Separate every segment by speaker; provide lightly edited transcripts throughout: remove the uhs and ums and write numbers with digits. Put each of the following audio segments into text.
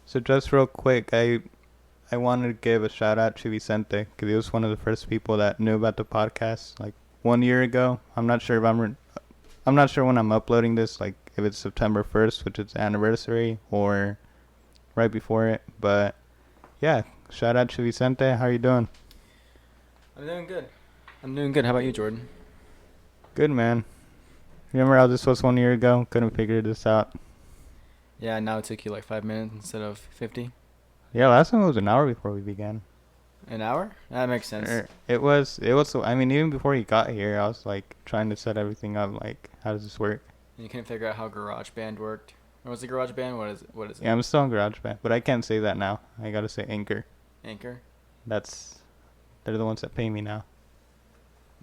Speaker 1: So just real quick, I wanted to give a shout out to Vicente because he was one of the first people that knew about the podcast like 1 year ago. I'm not sure when I'm uploading this, like if it's September 1st, which is the anniversary, or right before it. But yeah, shout out to Vicente. How you doing?
Speaker 2: I'm doing good. I'm doing good. How about you, Jordan?
Speaker 1: Good, man. Remember how this was 1 year ago? Couldn't figure this out.
Speaker 2: Yeah, now it took you like 5 minutes instead of 50.
Speaker 1: Yeah, last time it was an hour before we began.
Speaker 2: An hour? That makes sense.
Speaker 1: It was. I mean, even before you got here, I was like trying to set everything up. Like, how does this work?
Speaker 2: And you couldn't figure out how GarageBand worked. Or was it GarageBand? What is it?
Speaker 1: Yeah, I'm still on GarageBand, but I can't say that now. I gotta say Anchor.
Speaker 2: Anchor?
Speaker 1: That's they're the ones that pay me now.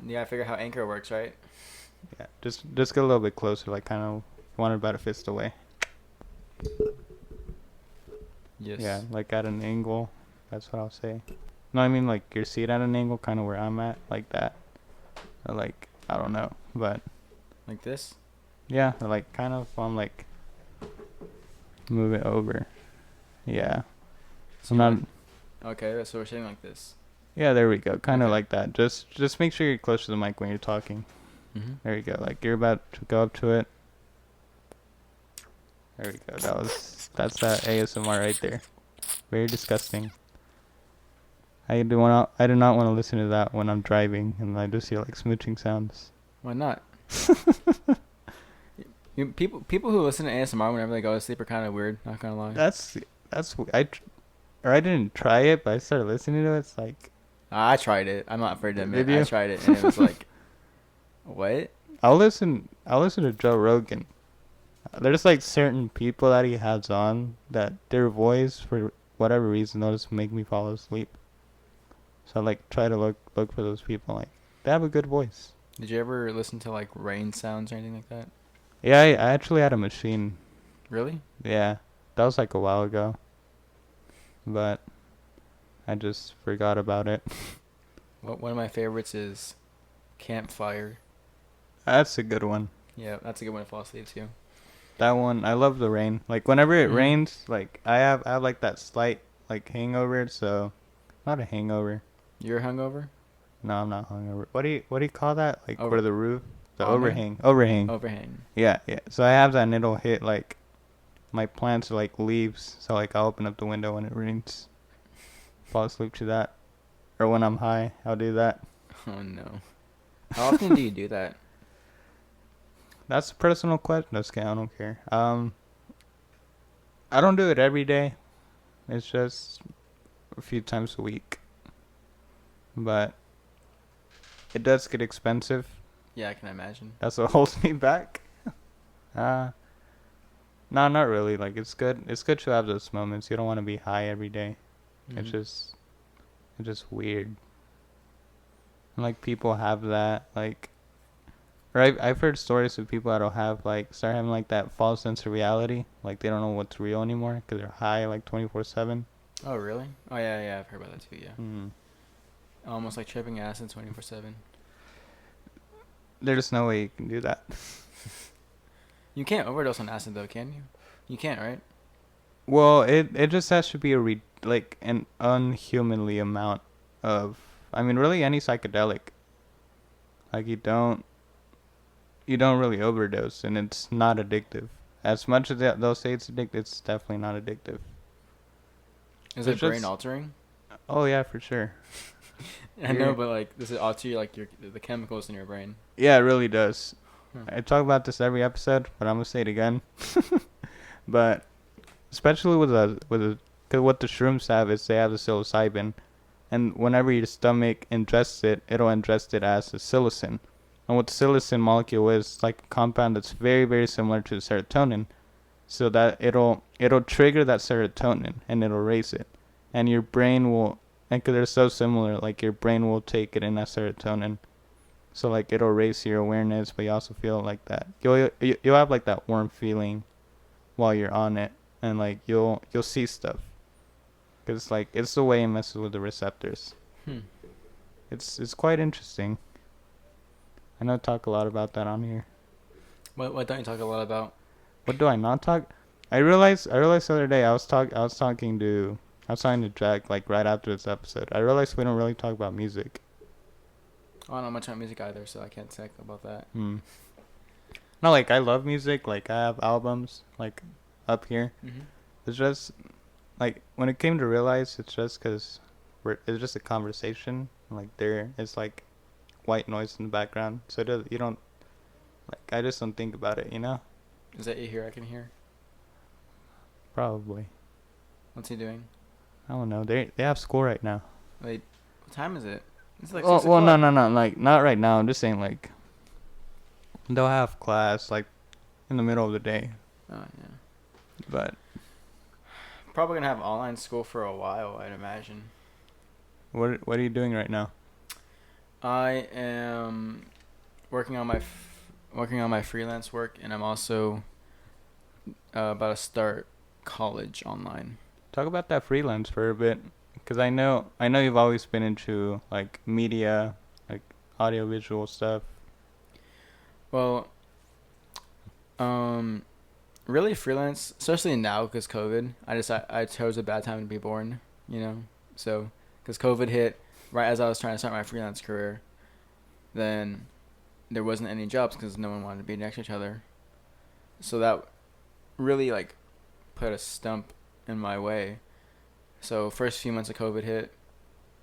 Speaker 2: You gotta figure out how Anchor works, right?
Speaker 1: Yeah, just get a little bit closer, like kind of one about a fist away.
Speaker 2: Yes.
Speaker 1: Yeah, like at an angle. That's what I'll say. No, I mean like your seat at an angle, kind of where I'm at, like that. Or like I don't know, but
Speaker 2: Like this?
Speaker 1: yeah, or like kind of I'm like move it over. Yeah,
Speaker 2: So
Speaker 1: I'm
Speaker 2: you
Speaker 1: not.
Speaker 2: want- Okay, so we're sitting like this.
Speaker 1: Yeah, there we go. Kind of
Speaker 2: Okay.
Speaker 1: like that. Just make sure you're close to the mic when you're talking.
Speaker 2: Mm-hmm.
Speaker 1: There you go. Like you're about to go up to it. There we go. That's that ASMR right there. Very disgusting. I do not want to listen to that when I'm driving and I just hear like smooching sounds.
Speaker 2: Why not? People who listen to ASMR whenever they go to sleep are kind of weird. Not gonna lie.
Speaker 1: Or I didn't try it, but I started listening to it. It's like
Speaker 2: I tried it. I'm not afraid to admit.
Speaker 1: Did you?
Speaker 2: I tried it and it was like, what?
Speaker 1: I'll listen to Joe Rogan. There's like certain people that he has on that their voice for whatever reason they'll just make me fall asleep. So I like try to look for those people like they have a good voice.
Speaker 2: Did you ever listen to like rain sounds or anything like that?
Speaker 1: Yeah, I actually had a machine.
Speaker 2: Really?
Speaker 1: Yeah, that was like a while ago, but I just forgot about it.
Speaker 2: One of my favorites is Campfire.
Speaker 1: That's a good one.
Speaker 2: Yeah, that's a good one to fall asleep to.
Speaker 1: That one, I love the rain. Like whenever it
Speaker 2: Mhm.
Speaker 1: rains, like I have like that slight like hangover. So, not a hangover.
Speaker 2: You're hungover?
Speaker 1: No, I'm not hungover. What do you call that? Like
Speaker 2: Over-
Speaker 1: for the roof, the
Speaker 2: Awning?
Speaker 1: overhang.
Speaker 2: Overhang.
Speaker 1: Yeah, yeah. So I have that, and it'll hit like my plants are like leaves. So like I'll open up the window when it rains, fall asleep to that, or when I'm high, I'll do that.
Speaker 2: Oh no. How often do you do that?
Speaker 1: That's a personal question. No, okay, I don't care. I don't do it every day. It's just a few times a week. But it does get expensive.
Speaker 2: Yeah, I can imagine.
Speaker 1: That's what holds me back. Uh, no, not really. Like it's good. It's good to have those moments. You don't want to be high every day. It's
Speaker 2: Mhm.
Speaker 1: it's just weird. And, like people have that. Like, or I've heard stories of people that'll have like start having like that false sense of reality. Like they don't know what's real anymore because they're high like 24/7.
Speaker 2: Oh really? Oh yeah, I've heard about that too. Yeah.
Speaker 1: Mm.
Speaker 2: Almost like tripping acid 24/7.
Speaker 1: There's no way you can do that.
Speaker 2: You can't overdose on acid though, can you? You can't, right?
Speaker 1: Well, it just has to be like an unhumanly amount of. I mean, really any psychedelic. Like you don't really overdose, and it's not addictive. As much as they'll say it's addictive, it's definitely not addictive.
Speaker 2: Is
Speaker 1: It's
Speaker 2: it brain
Speaker 1: just
Speaker 2: altering?
Speaker 1: oh yeah, for sure.
Speaker 2: I know, but like, does it alter like the chemicals in your brain?
Speaker 1: Yeah, it really does.
Speaker 2: Hmm.
Speaker 1: I talk about this every episode, but I'm gonna say it again. But especially cause what the shrooms have is they have the psilocybin, and whenever your stomach ingests it, it'll ingest it as a psilocin. And what the psilocin molecule is, like a compound that's very very similar to serotonin, so that it'll trigger that serotonin and it'll raise it, and your brain will, and cause they're so similar, like your brain will take it in as serotonin. So like it'll raise your awareness, but you also feel like that you'll have like that warm feeling while you're on it, and like you'll see stuff, cause like it's the way it messes with the receptors.
Speaker 2: Hmm.
Speaker 1: It's quite interesting. I know I talk a lot about that on here.
Speaker 2: What don't you talk a lot about?
Speaker 1: What do I not talk? I realized the other day I was talking to Jack like right after this episode. I realized we don't really talk about music.
Speaker 2: I don't know much about music either, so I can't talk about that.
Speaker 1: Hmm. Not like I love music, like I have albums like up here.
Speaker 2: Mhm.
Speaker 1: It's just like when it came to realize it's just because it's just a conversation. Like there is like white noise in the background, so you don't like I just don't think about it, you know?
Speaker 2: Is that you hear? I can hear.
Speaker 1: Probably.
Speaker 2: What's he doing?
Speaker 1: I don't know. They have school right now.
Speaker 2: Wait, what time is it? It's like
Speaker 1: Well,
Speaker 2: 6 o'clock.
Speaker 1: no, like not right now. I'm just saying like they'll have class like in the middle of the day,
Speaker 2: Oh yeah.
Speaker 1: but
Speaker 2: Probably gonna have online school for a while, I'd imagine.
Speaker 1: what are you doing right now?
Speaker 2: I am working on working on my freelance work, and I'm also about to start college online.
Speaker 1: Talk about that freelance for a bit, because I know you've always been into like media, like audiovisual stuff.
Speaker 2: Well, um, really freelance, especially now because COVID. I chose a bad time to be born, you know. So because COVID hit right as I was trying to start my freelance career, then there wasn't any jobs because no one wanted to be next to each other. So that really like put a stump in my way. So first few months of COVID hit,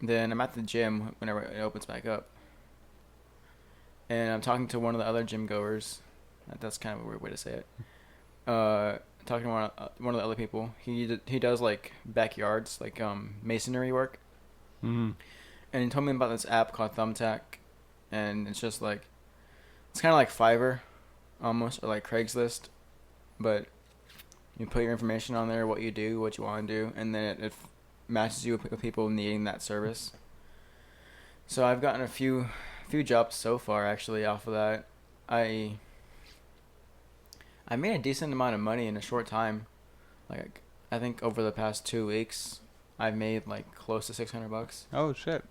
Speaker 2: then I'm at the gym whenever it opens back up, and I'm talking to one of the other gym goers. That's kind of a weird way to say it. Talking to one of the other people. He does like backyards, like masonry work,
Speaker 1: Mm-hmm.
Speaker 2: and he told me about this app called Thumbtack, and it's just like it's kind of like Fiverr, almost, or like Craigslist, but you put your information on there, what you do, what you want to do, and then it matches you with people needing that service. So I've gotten a few jobs so far actually off of that. I I made a decent amount of money in a short time. Like I think over the past 2 weeks, I've made like close to $600.
Speaker 1: Oh shit.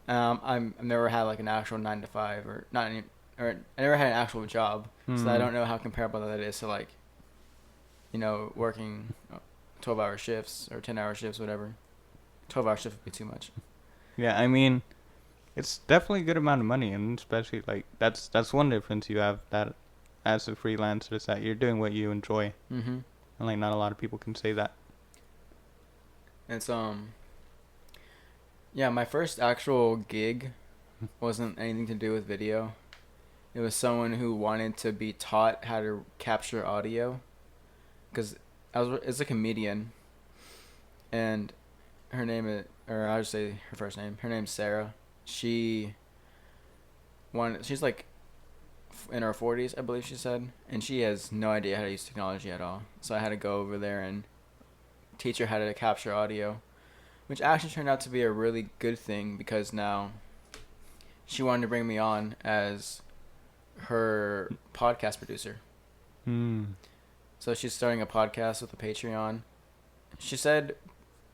Speaker 2: I've never had like an actual 9 to 5 or not any, or I never had an actual job, so I
Speaker 1: Hmm.
Speaker 2: don't know how comparable that is to like, working 12-hour shifts or 10-hour shifts, whatever. 12-hour shift would be too much.
Speaker 1: Yeah, I mean, it's definitely a good amount of money, and especially like that's one difference you have that as a freelancer is that you're doing what you enjoy,
Speaker 2: Mm-hmm.
Speaker 1: and like not a lot of people can say that.
Speaker 2: It's yeah, my first actual gig wasn't anything to do with video. It was someone who wanted to be taught how to capture audio, because it's a comedian, and her name is, or I'll just say her first name. Her name's Sarah. She's like in her 40s, I believe she said, and she has no idea how to use technology at all. So I had to go over there and teach her how to capture audio, which actually turned out to be a really good thing because now she wanted to bring me on as her podcast producer.
Speaker 1: Hmm.
Speaker 2: So she's starting a podcast with a Patreon. She said,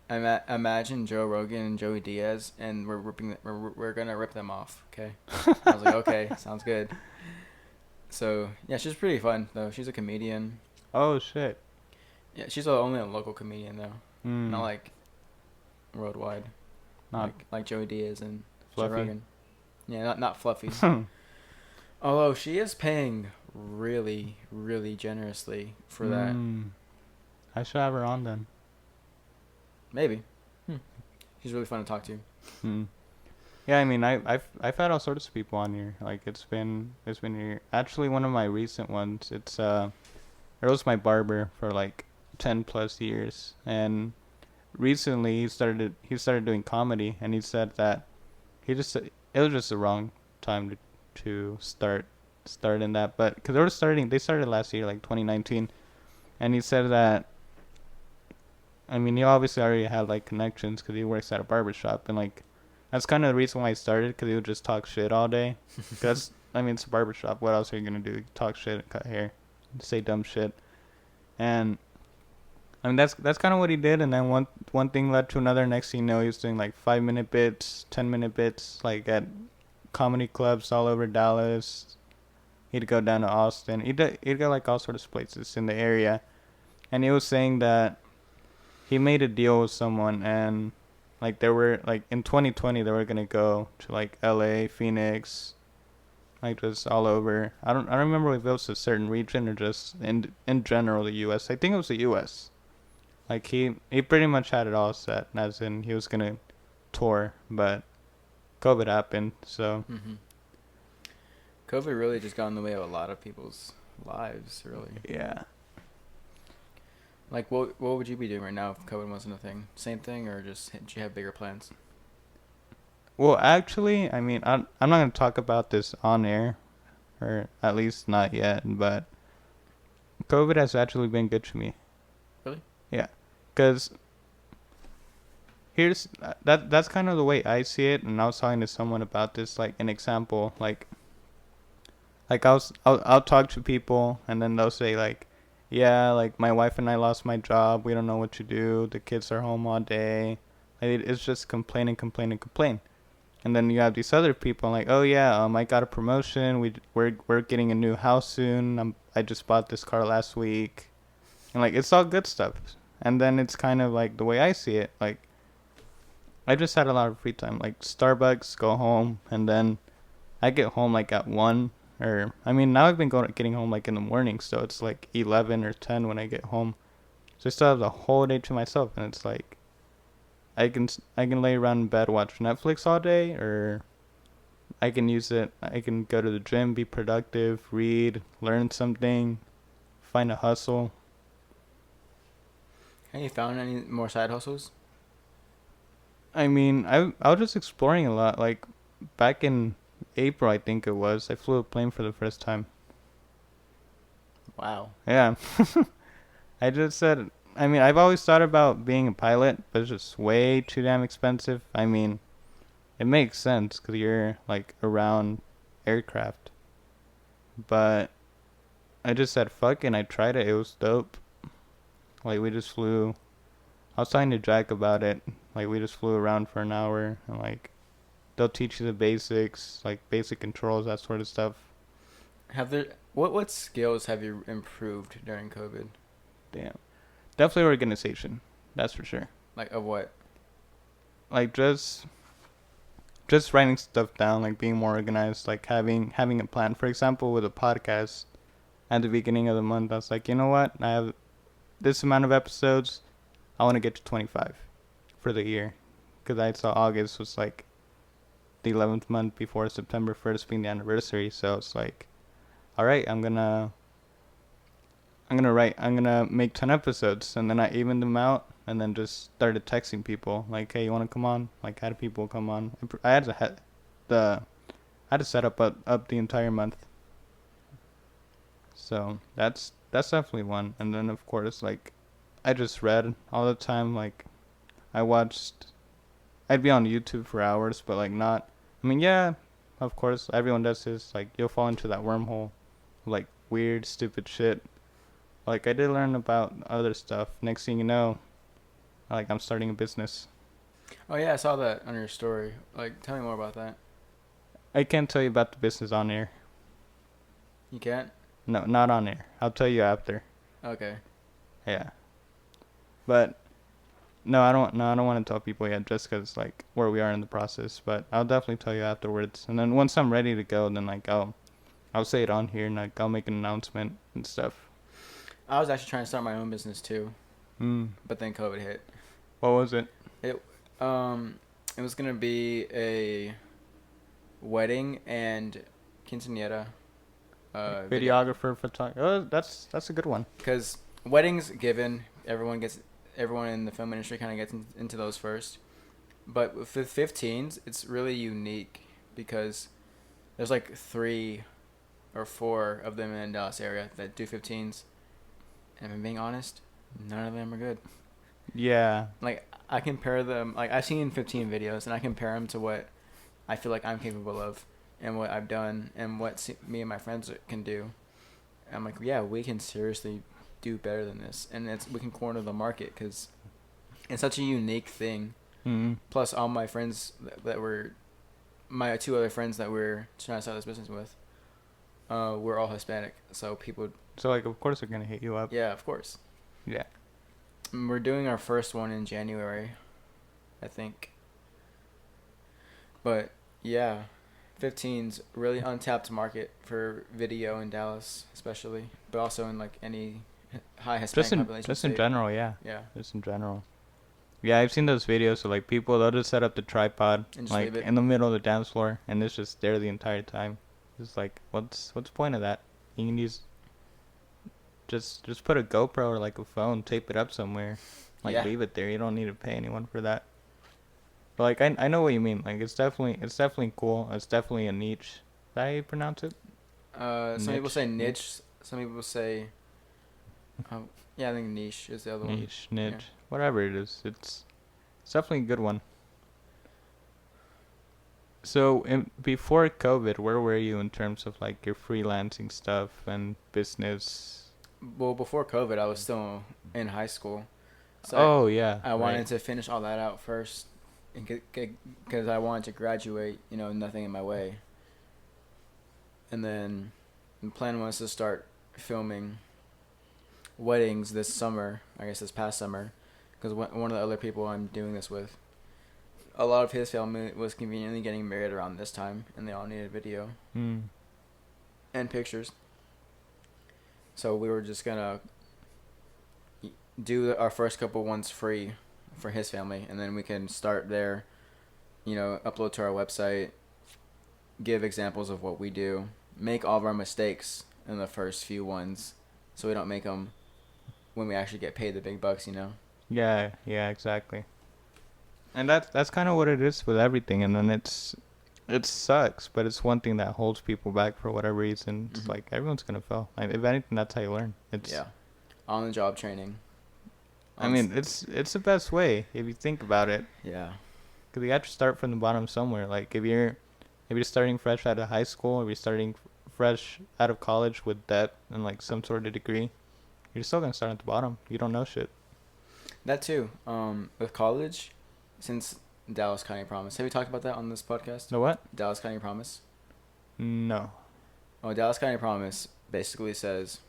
Speaker 2: "Imagine Joe Rogan and Joey Diaz, and we're gonna rip them off." Okay, I was like, "Okay, sounds good." So yeah, she's pretty fun though. She's a comedian.
Speaker 1: Oh shit.
Speaker 2: Yeah, she's only a local comedian though,
Speaker 1: Hmm.
Speaker 2: not like worldwide,
Speaker 1: Not
Speaker 2: like Joey Diaz and Joe
Speaker 1: fluffy.
Speaker 2: Rogan. Yeah, not fluffy. Although she is paying really, really generously for that.
Speaker 1: Hmm. I should have her on then.
Speaker 2: Maybe. She's really fun to talk to.
Speaker 1: Hmm. Yeah, I mean, I've had all sorts of people on here. Like it's been here. Actually, one of my recent ones. It was my barber for like 10 plus years, and recently he started doing comedy, and he said that it was just the wrong time to start in that, but because they started last year, like 2019, and he said that. I mean, he obviously already had like connections because he works at a barber shop, and like that's kind of the reason why I started, because he would just talk shit all day. Cause I mean, it's a barber shop. What else are you gonna do? Talk shit and cut hair, say dumb shit, and I mean that's kind of what he did. And then one thing led to another. Next thing you know, he was doing like 5 minute bits, 10 minute bits, like at comedy clubs all over Dallas. he'd go down to Austin. He'd go like all sorts of places in the area, and he was saying that he made a deal with someone, and like they were like in 2020 they were gonna go to like L.A., Phoenix, like just all over. I don't remember if it was a certain region or just in general the U.S. I think it was the U.S. Like he pretty much had it all set, as in he was gonna tour, but COVID happened, so
Speaker 2: Mm-hmm. COVID really just got in the way of a lot of people's lives, really.
Speaker 1: yeah.
Speaker 2: Like, what would you be doing right now if COVID wasn't a thing? Same thing, or just did you have bigger plans?
Speaker 1: Well, actually, I mean, I'm not gonna talk about this on air, or at least not yet. But COVID has actually been good to me.
Speaker 2: Really?
Speaker 1: Yeah, because here's that's kind of the way I see it. And I was talking to someone about this, like an example, like I'll talk to people, and then they'll say like, yeah, like my wife and I lost my job. We don't know what to do. The kids are home all day. Like, it's just complain and complain and complain. And then you have these other people like, oh yeah, I got a promotion. We're getting a new house soon. I just bought this car last week, and like it's all good stuff. And then it's kind of like the way I see it. Like I just had a lot of free time. Like Starbucks, go home, and then I get home like at 1. Or I mean now I've been getting home like in the morning, so it's like 11 or 10 when I get home. So I still have the whole day to myself, and it's like I can lay around in bed, watch Netflix all day, or I can use it. I can go to the gym, be productive, read, learn something, find a hustle.
Speaker 2: Have you found any more side hustles?
Speaker 1: I mean, I was just exploring a lot. Like back in April, I think it was, I flew a plane for the first time.
Speaker 2: Wow.
Speaker 1: Yeah. I just said, I mean, I've always thought about being a pilot, but it's just way too damn expensive. I mean, it makes sense because you're like around aircraft. But I just said fuck it and I tried it. It was dope. Like we just flew. I was talking to Jack about it. Like we just flew around for an hour and like they'll teach you the basics, like basic controls, that sort of stuff.
Speaker 2: Have there what skills have you improved during COVID?
Speaker 1: Damn. Definitely organization. That's for sure.
Speaker 2: Like of what?
Speaker 1: Like just writing stuff down, like being more organized, like having a plan. For example, with a podcast, at the beginning of the month, I was like, you know what? I have this amount of episodes. I want to get to 25 for the year, because I saw August was like the 11th month before September 1st being the anniversary. So it's like, all right, I'm gonna make 10 episodes, and then I evened them out, and then just started texting people like, hey, you want to come on? Like, had people come on. I had the I had to set up the entire month. So that's definitely one. And then of course, like, I just read all the time. Like I watched, I'd be on YouTube for hours, but like not. I mean, yeah, of course, everyone does this. Like you'll fall into that wormhole, like weird, stupid shit. Like I did learn about other stuff. Next thing you know, like I'm starting a business.
Speaker 2: Oh yeah, I saw that on your story. Like, tell me more about that.
Speaker 1: I can't tell you about the business on air.
Speaker 2: You can't?
Speaker 1: No, not on air. I'll tell you after.
Speaker 2: Okay.
Speaker 1: Yeah. But no, I don't. No, I don't want to tell people yet, just because like where we are in the process. But I'll definitely tell you afterwards. And then once I'm ready to go, then like I'll say it on here and like I'll make an announcement and stuff.
Speaker 2: I was actually trying to start my own business too,
Speaker 1: Hmm.
Speaker 2: but then COVID hit.
Speaker 1: What was it?
Speaker 2: It it was gonna be a wedding and quinceañera.
Speaker 1: Videographer, photographer. Oh, that's a good one.
Speaker 2: Because weddings, given everyone in the film industry kind of gets into those first, but with the 15s, it's really unique because there's like 3 or 4 of them in the Dallas area that do 15s, and if I'm being honest, none of them are good.
Speaker 1: Yeah.
Speaker 2: Like I compare them, like I've seen 15 videos, and I compare them to what I feel like I'm capable of, and what I've done, and what me and my friends can do. I'm like, yeah, we can seriously do better than this, and we can corner the market because it's such a unique thing.
Speaker 1: Hmm.
Speaker 2: Plus, all my friends that were my 2 other friends that we're trying to start this business with, we're all Hispanic, so people.
Speaker 1: So like, of course they're gonna hit you up.
Speaker 2: Yeah, of course.
Speaker 1: Yeah.
Speaker 2: We're doing our first one in January, I think. But yeah, 15's really untapped market for video in Dallas, especially, but also in like any high Hispanic population
Speaker 1: Just in
Speaker 2: state.
Speaker 1: general, yeah.
Speaker 2: Yeah,
Speaker 1: Just in general. Yeah, I've seen those videos of like people they'll just set up the tripod
Speaker 2: and just
Speaker 1: like
Speaker 2: leave it.
Speaker 1: in the middle of the dance floor and it's just there the entire time. It's like what's the point of that? You can just put a GoPro or like a phone, tape it up somewhere, like
Speaker 2: Yeah.
Speaker 1: leave it there. You don't need to pay anyone for that. But like I know what you mean. Like it's definitely cool. It's definitely a niche. Is that how you pronounce it?
Speaker 2: Some people say
Speaker 1: Niche.
Speaker 2: niche. Some people say, yeah, I think niche is the other one.
Speaker 1: Niche,
Speaker 2: Yeah.
Speaker 1: niche, whatever it is. It's definitely a good one. So before COVID, where were you in terms of like your freelancing stuff and business?
Speaker 2: Well, before COVID, I was still in high school, so
Speaker 1: Oh yeah,
Speaker 2: I
Speaker 1: right.
Speaker 2: wanted to finish all that out first, and because I wanted to graduate, nothing in my way. And then the plan was to start filming weddings this summer. I guess this past summer, because one of the other people I'm doing this with, a lot of his family was conveniently getting married around this time, and they all needed video
Speaker 1: Hmm.
Speaker 2: and pictures. So we were just gonna do our first couple ones free for his family, and then we can start there. Upload to our website, give examples of what we do, make all of our mistakes in the first few ones, so we don't make them when we actually get paid the big bucks.
Speaker 1: Yeah, yeah, exactly. And that's kind of what it is with everything. And then it sucks, but it's one thing that holds people back for whatever reason. It's
Speaker 2: Hmm.
Speaker 1: like everyone's gonna fail. Like, if anything, that's how you learn.
Speaker 2: Yeah, on the job training.
Speaker 1: I mean, it's the best way if you think about it.
Speaker 2: Yeah.
Speaker 1: Cause you have to start from the bottom somewhere. Like if you're starting fresh out of high school, if you're starting fresh out of college with debt and like some sort of degree, you're still gonna start at the bottom. You don't know shit.
Speaker 2: That too. With college, since Dallas County Promise. Have you talked about that on this podcast?
Speaker 1: Know what?
Speaker 2: Dallas County Promise.
Speaker 1: No.
Speaker 2: Oh, Dallas County Promise basically says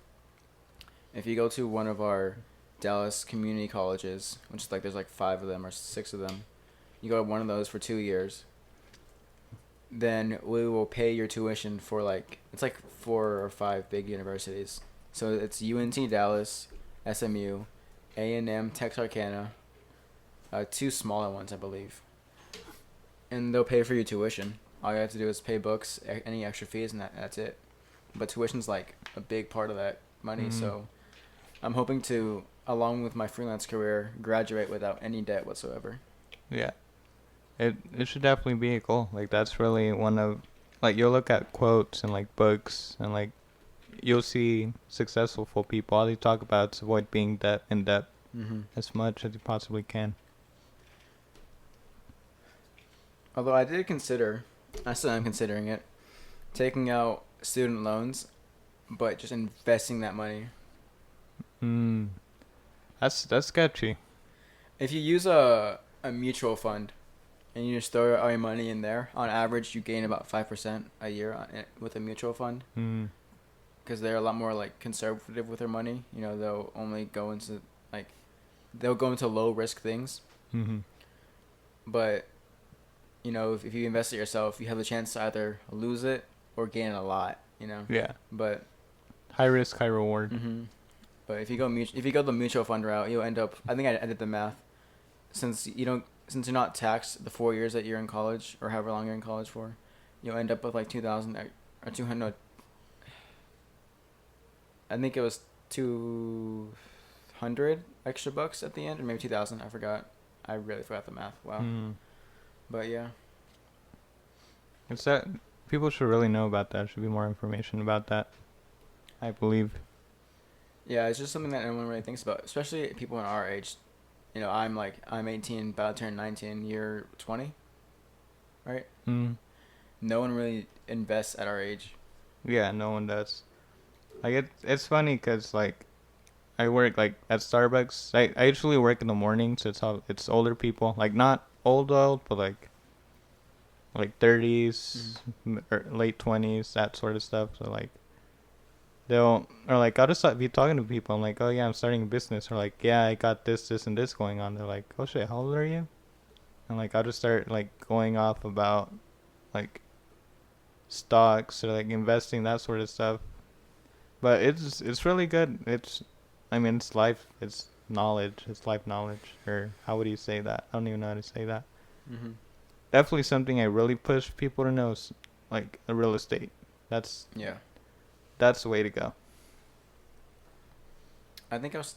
Speaker 2: if you go to one of our Dallas community colleges, which is like there's like 5 of them or 6 of them, you go to one of those for 2 years, then we will pay your tuition for it's like 4 or 5 big universities. So it's UNT Dallas, SMU, A&M Texarkana, 2 smaller ones I believe, and they'll pay for your tuition. All you have to do is pay books, any extra fees, and that's it. But tuition's like a big part of that money,
Speaker 1: Mhm.
Speaker 2: so I'm hoping to, along with my freelance career, graduate without any debt whatsoever.
Speaker 1: Yeah. It should definitely be a goal. Like that's really one of like you'll look at quotes and like books and like you'll see successful people. All they talk about is avoid being in debt
Speaker 2: Mm-hmm.
Speaker 1: as much as you possibly can.
Speaker 2: Although I still am considering it, taking out student loans, but just investing that money.
Speaker 1: Mm. That's sketchy.
Speaker 2: If you use a mutual fund and you just throw all your money in there, on average you gain about 5% a year with a mutual fund,
Speaker 1: Mm.
Speaker 2: because they're a lot more like conservative with their money. They'll only go into they'll go into low risk things.
Speaker 1: Mhm.
Speaker 2: But if you invest it yourself, you have the chance to either lose it or gain a lot.
Speaker 1: Yeah.
Speaker 2: But
Speaker 1: High risk, high reward.
Speaker 2: but if you go the mutual fund route, you'll end up. I think I did the math. Since you're not taxed the 4 years that you're in college or however long you're in college for, you'll end up with like 2,000 or 200. I think it was 200 extra bucks at the end, or maybe 2,000. I forgot. I really forgot the math. Wow.
Speaker 1: Mm.
Speaker 2: But yeah.
Speaker 1: It's that people should really know about that. Should be more information about that. I believe.
Speaker 2: Yeah, it's just something that no one really thinks about, especially people in our age. I'm 18, about to turn 19. You're 20, right?
Speaker 1: Mm.
Speaker 2: No one really invests at our age.
Speaker 1: Yeah, no one does. Like it's funny because like I work like at Starbucks. I usually work in the morning, so it's older people, like not old, but like 30s, or late 20s, that sort of stuff. So like they'll or like I'll just be talking to people. I'm like, oh yeah, I'm starting a business, or like, yeah, I got this and this going on. They're like, oh shit, how old are you? And like I'll just start like going off about like stocks or like investing, that sort of stuff. But it's really good. I mean, it's life. It's knowledge. It's life knowledge. Or how would you say that? I don't even know how to say that.
Speaker 2: Mhm.
Speaker 1: Definitely something I really push people to know is like the real estate. That's
Speaker 2: Yeah.
Speaker 1: that's the way to go.
Speaker 2: I think I was.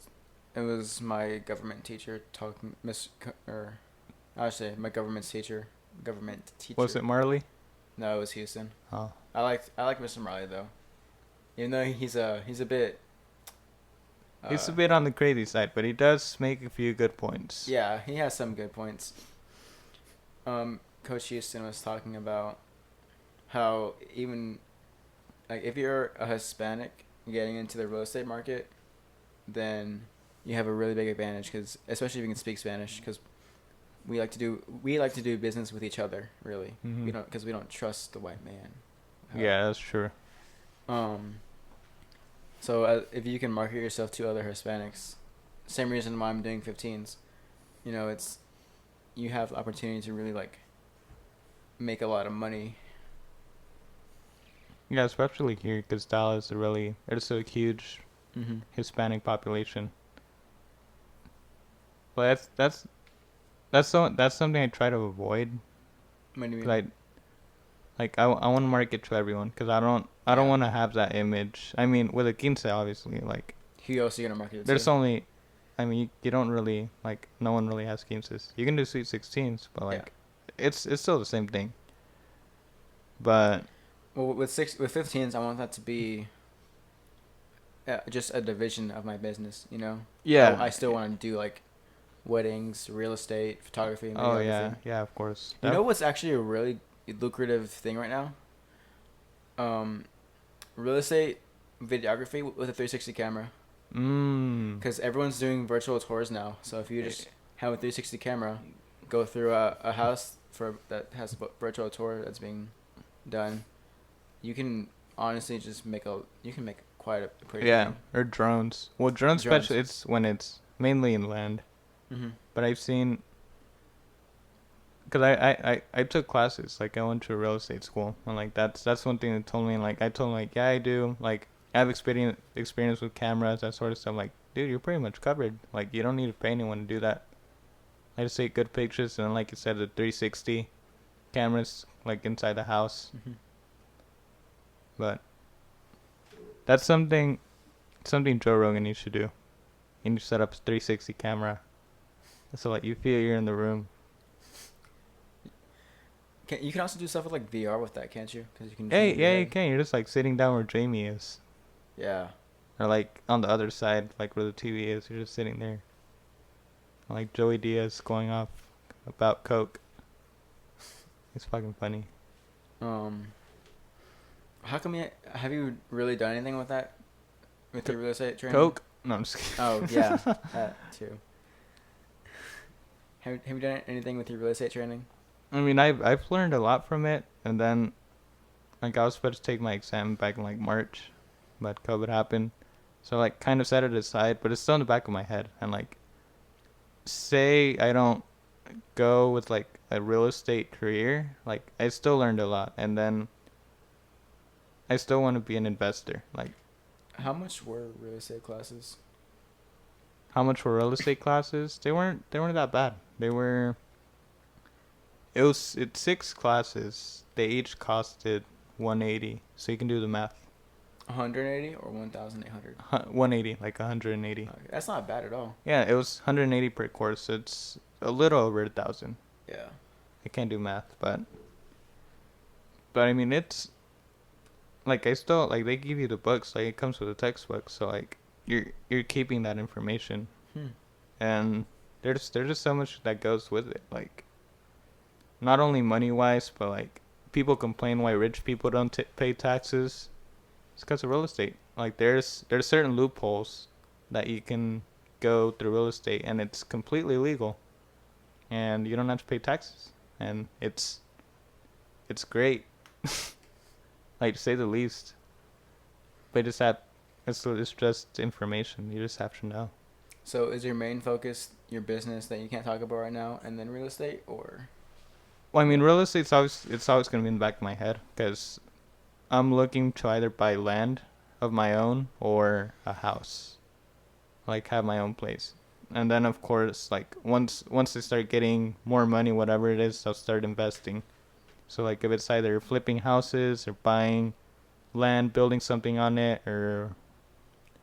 Speaker 2: It was my government teacher talking, or I would say my government
Speaker 1: Was
Speaker 2: teacher.
Speaker 1: it Marley?
Speaker 2: No, it was Houston.
Speaker 1: Oh,
Speaker 2: I like Mr. Riley though, even though he's a bit.
Speaker 1: he's a
Speaker 2: Uh,
Speaker 1: bit on the crazy side, but he does make a few good points.
Speaker 2: yeah, he has some good points. Coach Houston was talking about how even like if you're a Hispanic getting into the real estate market, then you have a really big advantage because especially if you can speak Spanish because we like to do business with each other really
Speaker 1: Hmm.
Speaker 2: we don't trust the white man.
Speaker 1: Yeah, that's true.
Speaker 2: Um. So if you can market yourself to other Hispanics, same reason why I'm doing 15s, it's you have the opportunity to really like make a lot of money.
Speaker 1: Yeah, especially here because Dallas is it's a huge
Speaker 2: Mhm.
Speaker 1: Hispanic population. But that's something I try to avoid.
Speaker 2: What do you
Speaker 1: 'Cause
Speaker 2: mean?
Speaker 1: I want to market to everyone because I don't
Speaker 2: Yeah.
Speaker 1: want to have that image. I mean, with a quince, obviously, like
Speaker 2: Who else are you gonna market it
Speaker 1: there's
Speaker 2: to?
Speaker 1: only, I mean, you don't really like no one really has quinces. You can do sweet 16s, but
Speaker 2: Yeah.
Speaker 1: like it's still the same thing. But
Speaker 2: Well, with 15s, I want that to be just a division of my business.
Speaker 1: yeah,
Speaker 2: I still want to do like weddings, real estate, photography,
Speaker 1: oh
Speaker 2: videography.
Speaker 1: yeah, of course.
Speaker 2: You know what's actually a really lucrative thing right now? Um, Real estate videography with a 360 camera.
Speaker 1: Mm.
Speaker 2: Because everyone's doing virtual tours now. So if you just have a 360 camera, go through a house that has a virtual tour that's being done, you can honestly just you can make quite a pretty
Speaker 1: Yeah,
Speaker 2: thing.
Speaker 1: or drones. Well, drones,
Speaker 2: Drones.
Speaker 1: especially, it's when it's mainly inland.
Speaker 2: Mhm.
Speaker 1: But I've seen, because I took classes, like I went to a real estate school, and like that's one thing that told me, like I told him, like, yeah, I do, like I have experience with cameras, that sort of stuff. Like, dude, you're pretty much covered. Like, you don't need to pay anyone to do that. I just take good pictures, and then, like you said, the 360 cameras, like inside the house.
Speaker 2: Mhm.
Speaker 1: But that's something Joe Rogan needs to do. You need to set up a 360 camera, so like you feel you're in the room.
Speaker 2: You can also do stuff with like VR with that, can't you? Because you can just
Speaker 1: Hey,
Speaker 2: move your
Speaker 1: yeah, you
Speaker 2: head.
Speaker 1: can. You're just like sitting down where Jamie is,
Speaker 2: Yeah.
Speaker 1: or like on the other side, like where the TV is. You're just sitting there, like Joey Diaz going off about coke. It's fucking funny.
Speaker 2: Um. How come have you really done anything with that with your real estate training?
Speaker 1: Coke? No, I'm just kidding.
Speaker 2: Oh yeah, that too. Have you done anything with your real estate training?
Speaker 1: I mean, I've learned a lot from it, and then like I was supposed to take my exam back in like March, but COVID happened, so like kind of set it aside. But it's still in the back of my head, and like say I don't go with like a real estate career, like I still learned a lot, and then I still want to be an investor. Like,
Speaker 2: How much were real estate classes?
Speaker 1: how much were real estate classes? They weren't that bad. It's 6 classes. They each costed 180. So you can do the math.
Speaker 2: 180 or 1,800?
Speaker 1: 180, like 180.
Speaker 2: Okay, that's not bad at all.
Speaker 1: Yeah, it was 180 per course. It's a little over 1,000.
Speaker 2: Yeah.
Speaker 1: I can't do math, but I mean it's like I still like they give you the books. Like it comes with a textbook. So like you're keeping that information,
Speaker 2: Hmm.
Speaker 1: and there's just so much that goes with it. Like not only money wise, but like people complain why rich people don't pay taxes. It's because of real estate. Like there's certain loopholes that you can go through real estate, and it's completely legal, and you don't have to pay taxes, and it's great, like to say the least. But just It's just information. You just have to know.
Speaker 2: So is your main focus your business that you can't talk about right now, and then real estate, or
Speaker 1: Well, I mean,
Speaker 2: what?
Speaker 1: real estate's always it's always gonna be in the back of my head because I'm looking to either buy land of my own or a house, like have my own place. And then of course, like once I start getting more money, whatever it is, I'll start investing. So like if it's either flipping houses or buying land, building something on it, or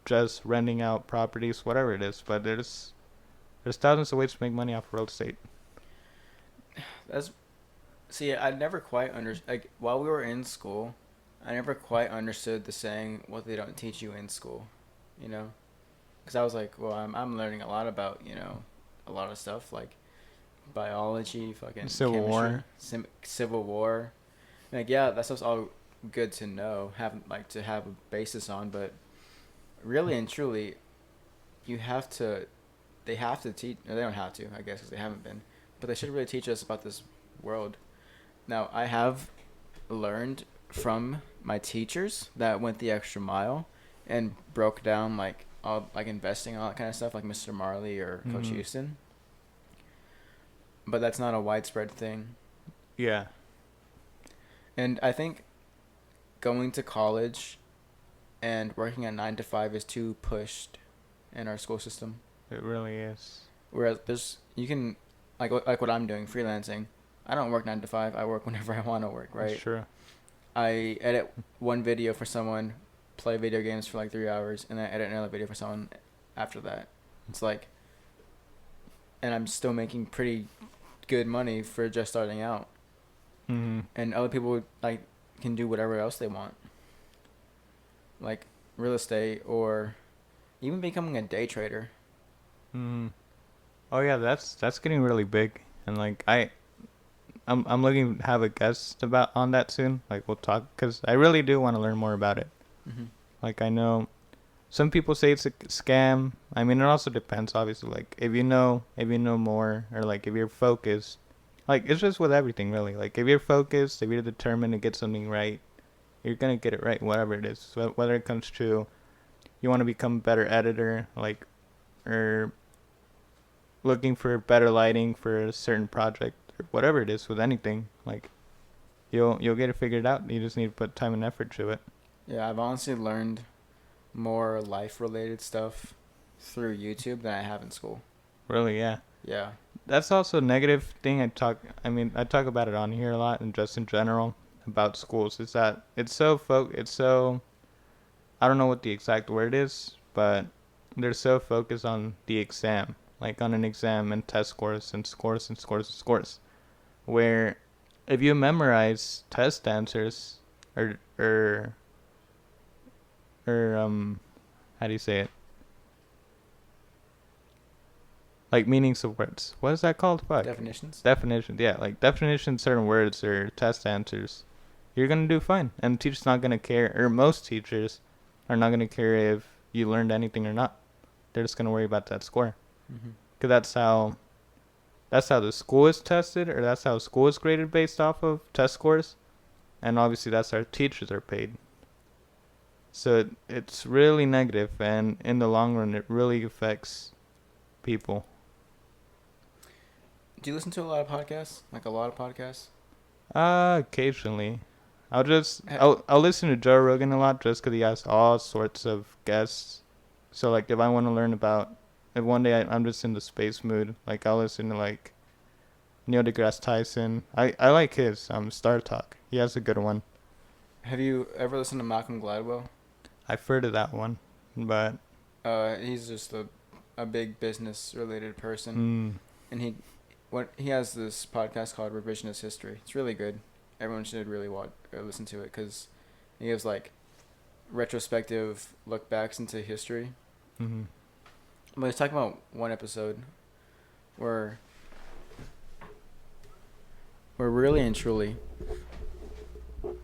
Speaker 1: just renting out properties, whatever it is. But there's thousands of ways to make money off real estate.
Speaker 2: That's see, I never quite like while we were in school, I never quite understood the saying what they don't teach you in school, you know? Because I was like, well, I'm learning a lot about a lot of stuff like biology, fucking
Speaker 1: Civil
Speaker 2: chemistry,
Speaker 1: War.
Speaker 2: Civil War. Like yeah, that stuff's all good to know, to have a basis on, but really and truly, you have to. They have to teach. No, they don't have to, I guess, because they haven't been. But they should really teach us about this world. Now, I have learned from my teachers that went the extra mile and broke down like all like investing and all that kind of stuff, like Mr. Marley or Coach
Speaker 1: Mm-hmm.
Speaker 2: Houston. But that's not a widespread thing.
Speaker 1: Yeah,
Speaker 2: And I think going to college and working at 9 to 5 is too pushed in our school system.
Speaker 1: it really is.
Speaker 2: Whereas there's you can like what I'm doing freelancing. I don't work 9 to 5. I work whenever I want to work.
Speaker 1: That's
Speaker 2: Right.
Speaker 1: true.
Speaker 2: I edit one video for someone, play video games for like 3 hours, and then I edit another video for someone after that. It's like, and I'm still making pretty good money for just starting out.
Speaker 1: Mm-hmm.
Speaker 2: And other people like can do whatever else they want, like real estate or even becoming a day trader.
Speaker 1: Mm-hmm. Oh yeah, that's getting really big, and like I'm looking to have a guest about on that soon. Like we'll talk because I really do want to learn more about it.
Speaker 2: Mm-hmm.
Speaker 1: Like I know some people say it's a scam. I mean, it also depends, obviously. Like if you know more, or like if you're focused, like it's just with everything really. Like if you're focused, if you're determined to get something right, you're gonna get it right, whatever it is. So whether it comes to you want to become a better editor, like, or looking for better lighting for a certain project, or whatever it is with anything, like you'll get it figured out. You just need to put time and effort to it.
Speaker 2: Yeah, I've honestly learned more life related stuff through YouTube than I have in school.
Speaker 1: Really, yeah.
Speaker 2: Yeah.
Speaker 1: That's also a negative thing I talk about it on here a lot and just in general about schools is that it's so I don't know what the exact word is, but they're so focused on the exam, like on an exam and test scores and scores and scores and scores, where if you memorize test answers or or or how do you say it? Like meanings of words. What is that called? Fuck.
Speaker 2: Definitions.
Speaker 1: Definitions, yeah, like definitions, certain words or test answers, you're gonna do fine, and the teacher's not gonna care, or most teachers are not gonna care if you learned anything or not. They're just gonna worry about that score,
Speaker 2: Mm-hmm.
Speaker 1: cause that's how the school is tested, or that's how school is graded based off of test scores, and obviously that's how teachers are paid. So it's really negative, and in the long run, it really affects people.
Speaker 2: Do you listen to a lot of podcasts? Like a lot of podcasts?
Speaker 1: Occasionally.
Speaker 2: Ha-
Speaker 1: I'll listen to Joe Rogan a lot just 'cause he has all sorts of guests. So like if I want to learn about, if one day I'm just in the space mood, like I'll listen to like Neil deGrasse Tyson. I like his Star Talk. He has a good one.
Speaker 2: Have you ever listened to Malcolm Gladwell?
Speaker 1: I've heard of that one, but
Speaker 2: He's just a big business related person,
Speaker 1: mm,
Speaker 2: and he has this podcast called Revisionist History. It's really good. Everyone should really listen to it because he gives like retrospective look backs into history.
Speaker 1: mm-hmm.
Speaker 2: But he's talking about one episode where really and truly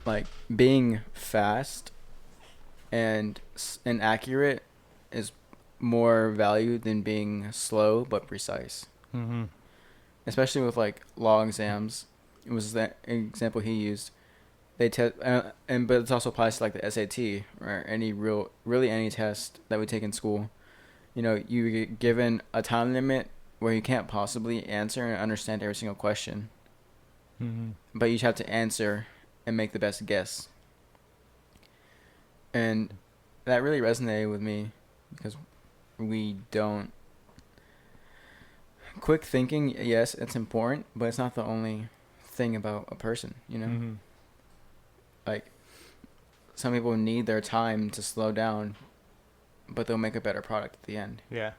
Speaker 2: like being fast and accurate is more valued than being slow but precise.
Speaker 1: Mm-hmm.
Speaker 2: Especially with like law exams. It was that example he used. they test, and but it also applies to like the SAT or really any test that we take in school. You get given a time limit where you can't possibly answer and understand every single question,
Speaker 1: Mm-hmm.
Speaker 2: but you just have to answer and make the best guess. And that really resonated with me because we don't. Quick thinking, yes, it's important, but it's not the only thing about a person,
Speaker 1: Mm-hmm.
Speaker 2: Like, some people need their time to slow down, but they'll make a better product at the end.
Speaker 1: Yeah.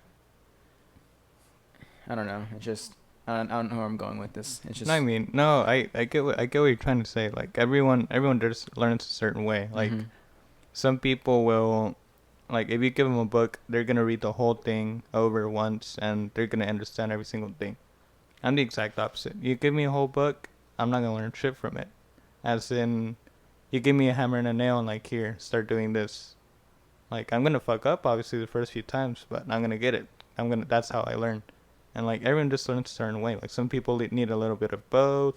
Speaker 2: I don't know. It's just, I don't know where I'm going with this. It's just.
Speaker 1: No, I mean, no, I get what you're trying to say. Like everyone just learns a certain way. Like
Speaker 2: Mm-hmm.
Speaker 1: some people will, like if you give them a book, they're gonna read the whole thing over once and they're gonna understand every single thing. I'm the exact opposite. You give me a whole book, I'm not gonna learn shit from it. As in, you give me a hammer and a nail and like here, start doing this. Like I'm gonna fuck up obviously the first few times, but I'm gonna get it. That's how I learn. And like everyone just learns a certain way. Like some people need a little bit of both.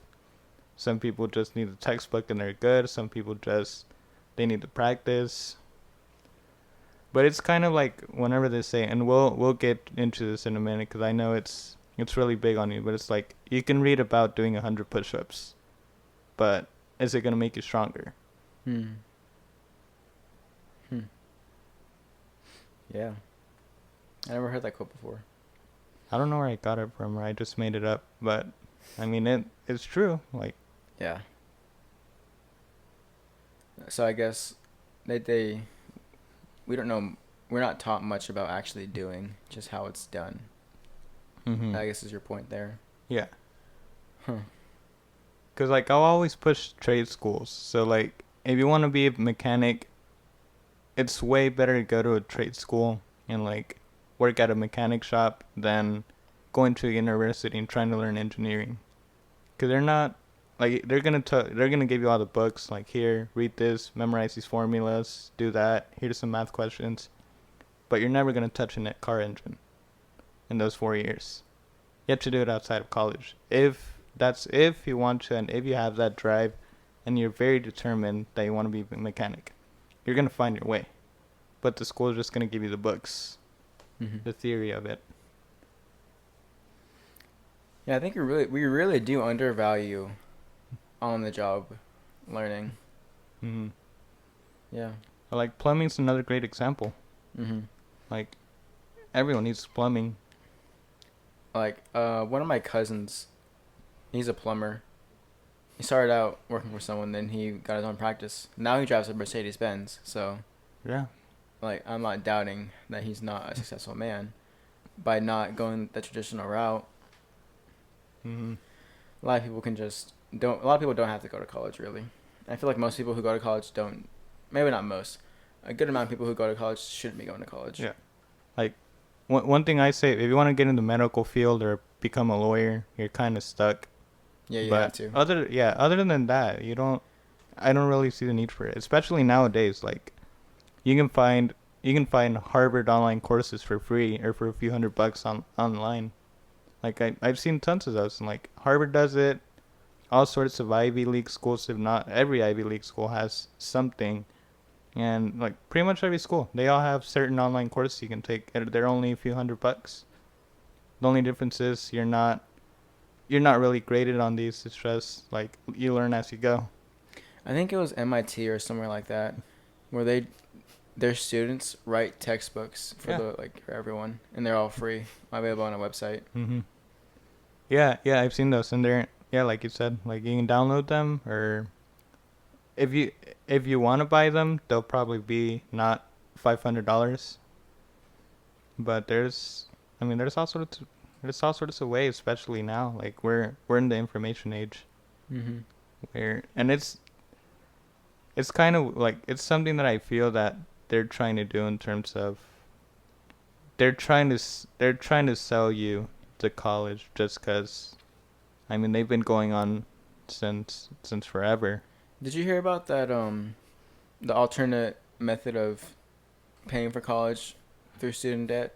Speaker 1: Some people just need the textbook and they're good. Some people just they need to practice. But it's kind of like whenever they say, and we'll get into this in a minute because I know it's really big on you. But it's like you can read about doing 100 push-ups, but is it gonna make you stronger?
Speaker 2: Hmm. Hmm. Yeah. I never heard that quote before.
Speaker 1: I don't know where I got it from, or I just made it up. But I mean, it's true. Like,
Speaker 2: Yeah. So I guess they we don't know. We're not taught much about actually doing, just how it's done.
Speaker 1: mm-hmm.
Speaker 2: I guess is your point there.
Speaker 1: Yeah.
Speaker 2: Huh.
Speaker 1: Cause like I'll always push trade schools. So like if you want to be a mechanic, it's way better to go to a trade school and like work at a mechanic shop than going to a university and trying to learn engineering. Cause they're not like they're gonna give you all the books like here read this, memorize these formulas, do that. Here's some math questions, but you're never gonna touch a car engine in those 4 years. You have to do it outside of college. If you want to, and if you have that drive, and you're very determined that you want to be a mechanic, you're gonna find your way. But the school is just gonna give you the books,
Speaker 2: Mm-hmm.
Speaker 1: the theory of it.
Speaker 2: Yeah, I think we really do undervalue on the job learning.
Speaker 1: Mm-hmm.
Speaker 2: Yeah.
Speaker 1: Like plumbing's another great example.
Speaker 2: Mm-hmm.
Speaker 1: Like everyone needs plumbing.
Speaker 2: Like one of my cousins, he's a plumber. He started out working for someone, then he got his own practice. Now he drives a Mercedes Benz. So
Speaker 1: Yeah.
Speaker 2: like I'm not doubting that he's not a successful man by not going the traditional route.
Speaker 1: Mm-hmm.
Speaker 2: A lot of people can just don't. A lot of people don't have to go to college really. I feel like most people who go to college don't. Maybe not most. A good amount of people who go to college shouldn't be going to college.
Speaker 1: Yeah. Like one thing I say, if you want to get in the medical field or become a lawyer, you're kind of stuck.
Speaker 2: Yeah, you have
Speaker 1: But
Speaker 2: to.
Speaker 1: other than that, I don't really see the need for it, especially nowadays. Like you can find Harvard online courses for free or for a few $100 online. Like I've seen tons of those, and like Harvard does it. All sorts of Ivy League schools, if not every Ivy League school, has something. And like pretty much every school, they all have certain online courses you can take. And they're only a few $100. The only difference is you're not really graded on these. It's just like you learn as you go.
Speaker 2: I think it was MIT or somewhere like that, where their students write textbooks for
Speaker 1: Yeah.
Speaker 2: for everyone, and they're all free, available on a website.
Speaker 1: Mhm. Yeah, I've seen those, and they're like you said, like you can download them, or if you want to buy them, they'll probably be not $500. But I mean, there's all sorts of ways, especially now. Like we're in the information age,
Speaker 2: Mhm.
Speaker 1: and it's kind of like it's something that I feel that they're trying to do in terms of they're trying to sell you to college just because I mean they've been going on since forever.
Speaker 2: Did you hear about that? The alternate method of paying for college through student debt,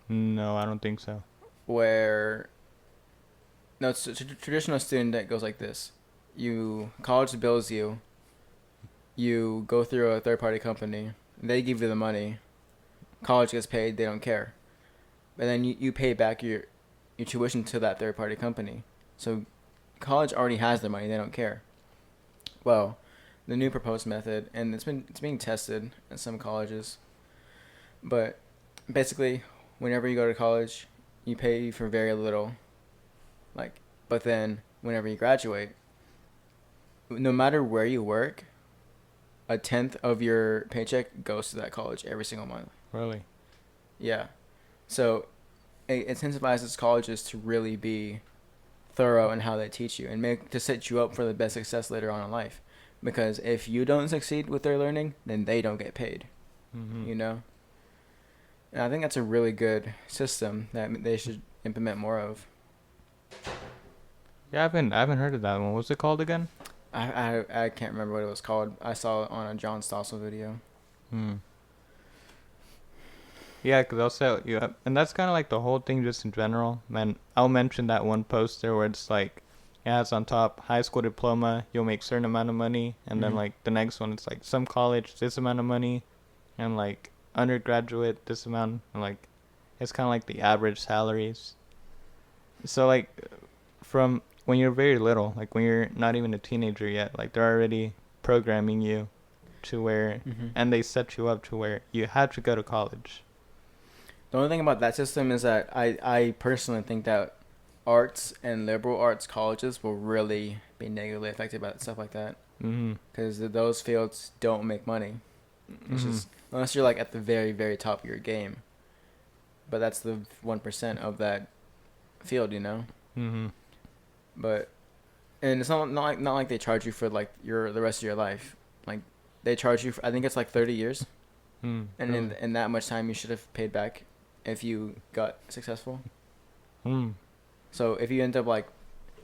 Speaker 1: No, I don't think so.
Speaker 2: where no, traditional student debt goes like this: you college bills you. You go through a third party company. They give you the money. College gets paid. They don't care. And then you pay back your tuition to that third party company. So college already has the money. They don't care. Well, the new proposed method, and it's being tested at some colleges. But basically, whenever you go to college, you pay for very little. Like, but then whenever you graduate, no matter where you work, a tenth of your paycheck goes to that college every single month.
Speaker 1: Really?
Speaker 2: Yeah. So it incentivizes colleges to really be thorough in how they teach you and make to set you up for the best success later on in life. Because if you don't succeed with their learning, then they don't get paid.
Speaker 1: Mm-hmm.
Speaker 2: You know? And I think that's a really good system that they should implement more of.
Speaker 1: Yeah, I haven't heard of that one. What's it called again?
Speaker 2: I can't remember what it was called. I saw it on a John Stossel video.
Speaker 1: Hmm. Yeah, because I'll set you up. And that's kind of like the whole thing just in general. Man, I'll mention that one poster where it's like, yeah, it's on top, high school diploma, you'll make certain amount of money. And then
Speaker 2: Mhm.
Speaker 1: like the next one, it's like some college, this amount of money. And like undergraduate, this amount. And like, it's kind of like the average salaries. So like, from when you're very little, like when you're not even a teenager yet, like they're already programming you to where,
Speaker 2: Mhm.
Speaker 1: and they set you up to where you have to go to college.
Speaker 2: The only thing about that system is that I personally think that arts and liberal arts colleges will really be negatively affected by stuff like that
Speaker 1: Mm-hmm.
Speaker 2: because those fields don't make money. It's
Speaker 1: Mm-hmm.
Speaker 2: just unless you're like at the very very top of your game, but that's the 1% of that field, you know.
Speaker 1: Mm-hmm.
Speaker 2: But and it's not like they charge you for like the rest of your life. Like they charge you for, I think it's like 30 years,
Speaker 1: Mm.
Speaker 2: and in that much time you should have paid back if you got successful.
Speaker 1: Mm.
Speaker 2: So if you end up like,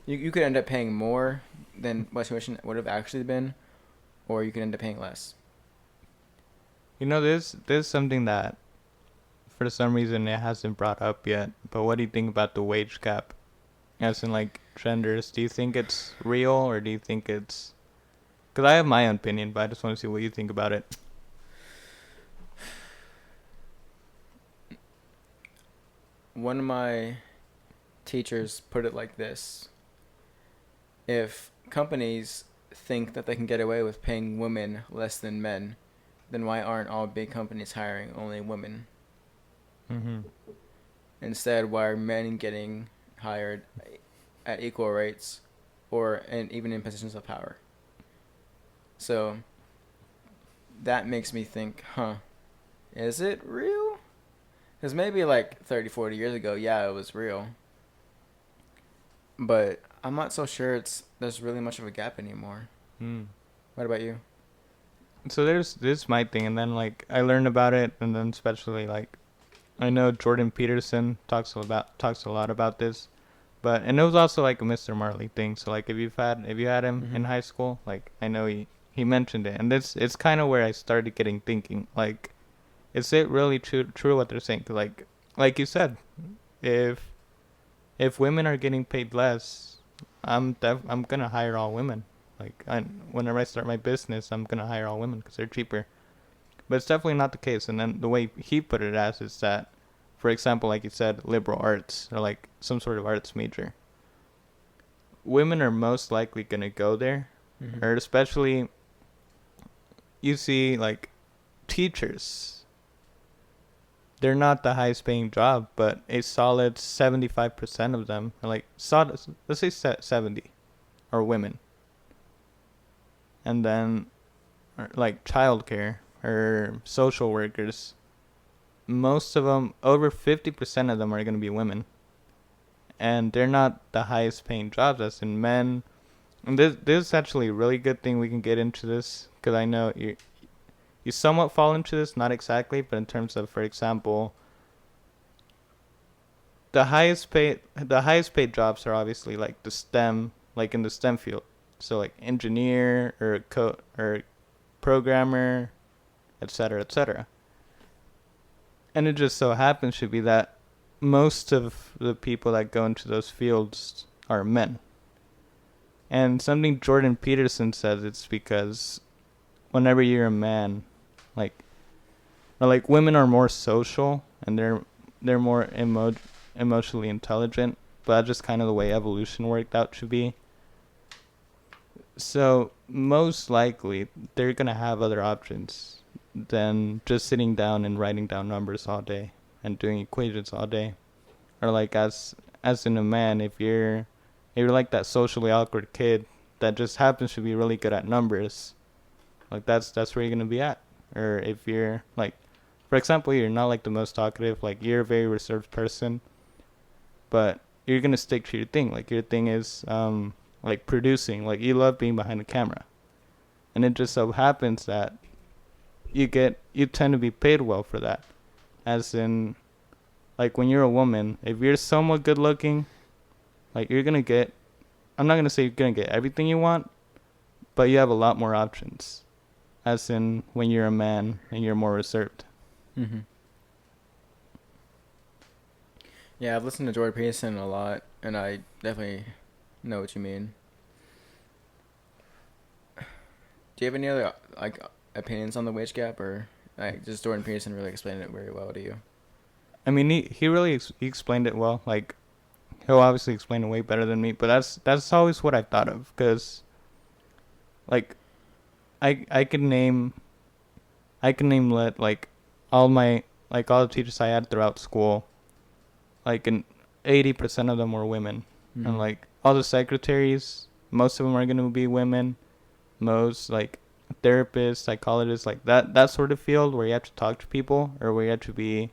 Speaker 2: you could end up paying more than what tuition would have actually been, or you could end up paying less.
Speaker 1: You know, there's something that for some reason it hasn't brought up yet. But what do you think about the wage gap? As in like genders, do you think it's real or do you think it's? Because I have my own opinion, but I just want to see what you think about it.
Speaker 2: One of my teachers put it like this: if companies think that they can get away with paying women less than men, then why aren't all big companies hiring only women?
Speaker 1: Mm-hmm.
Speaker 2: Instead, why are men getting hired at equal rates, and even in positions of power? So that makes me think, is it real? Because maybe like 30, 40 years ago, yeah, it was real. But I'm not so sure there's really much of a gap anymore.
Speaker 1: Mm.
Speaker 2: What about you?
Speaker 1: So there's this my thing, and then like I learned about it, and then especially like I know Jordan Peterson talks a lot about this, but and it was also like a Mr. Marley thing. So like if you had him in
Speaker 2: Mm-hmm.
Speaker 1: high school, like I know he mentioned it, and it's kind of where I started getting thinking like, is it really true what they're saying? 'Cause like you said, if women are getting paid less, I'm gonna hire all women. Like whenever I start my business, I'm gonna hire all women because they're cheaper. But it's definitely not the case. And then the way he put it as is that, for example, like you said, liberal arts or like some sort of arts major, women are most likely gonna go there,
Speaker 2: Mm-hmm.
Speaker 1: or especially you see like teachers. They're not the highest paying job, but a solid 75% of them are like solid, let's say 70 are women. And then like childcare or social workers, most of them, over 50% of them are going to be women. And they're not the highest paying jobs as in men. And this is actually a really good thing we can get into this because I know you somewhat fall into this, not exactly, but in terms of, for example, the highest paid jobs are obviously like the STEM, like in the STEM field. So like engineer or programmer, etc., etc. And it just so happens to be that most of the people that go into those fields are men. And something Jordan Peterson says, it's because whenever you're a man, like like women are more social and they're more emotionally intelligent, but that's just kind of the way evolution worked out to be. So most likely they're gonna have other options than just sitting down and writing down numbers all day and doing equations all day. Or like as in a man, if you're like that socially awkward kid that just happens to be really good at numbers, like that's where you're gonna be at. Or if you're like, for example, you're not like the most talkative, like you're a very reserved person, but you're gonna stick to your thing. Like your thing is like producing. Like you love being behind the camera, and it just so happens that you tend to be paid well for that. As in, like when you're a woman, if you're somewhat good looking, like you're gonna get. I'm not gonna say you're gonna get everything you want, but you have a lot more options. As in when you're a man and you're more reserved.
Speaker 2: Mm-hmm. Yeah, I've listened to Jordan Peterson a lot, and I definitely know what you mean. Do you have any other like opinions on the wage gap, or like just Jordan Peterson really explained it very well to you?
Speaker 1: I mean, he really he explained it well. Like he'll obviously explain it way better than me, but that's always what I thought of. Cause like I can name let like all my like all the teachers I had throughout school, like an 80% of them were women, and
Speaker 2: Mm-hmm.
Speaker 1: like all the secretaries, most of them are gonna be women. Most like therapists, psychologists, like that sort of field where you have to talk to people or where you have to be.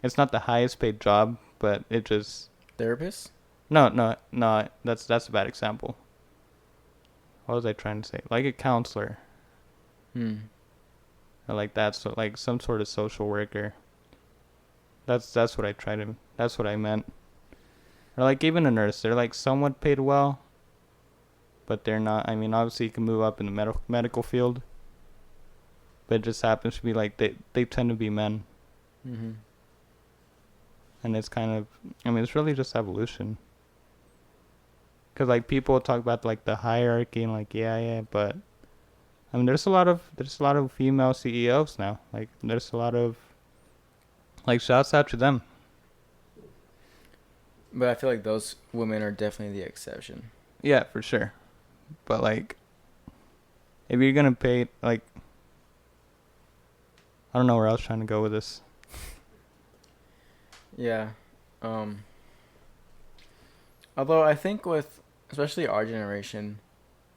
Speaker 1: It's not the highest paid job, but it just
Speaker 2: Therapist?
Speaker 1: no. That's a bad example. What was I trying to say? Like a counselor,
Speaker 2: Hmm.
Speaker 1: or like that, so like some sort of social worker. That's what I tried to. That's what I meant. Or like even a nurse, they're like somewhat paid well, but they're not. I mean, obviously you can move up in the medical field, but it just happens to be like they tend to be men,
Speaker 2: Mm-hmm.
Speaker 1: and it's kind of. I mean, it's really just evolution. Cause like people talk about like the hierarchy and like yeah, but I mean there's a lot of female CEOs now. Like there's a lot of like shouts out to them.
Speaker 2: But I feel like those women are definitely the exception.
Speaker 1: Yeah, for sure. But like if you're gonna pay like I don't know where I was trying to go with this.
Speaker 2: Yeah. Um. Although I think with especially our generation,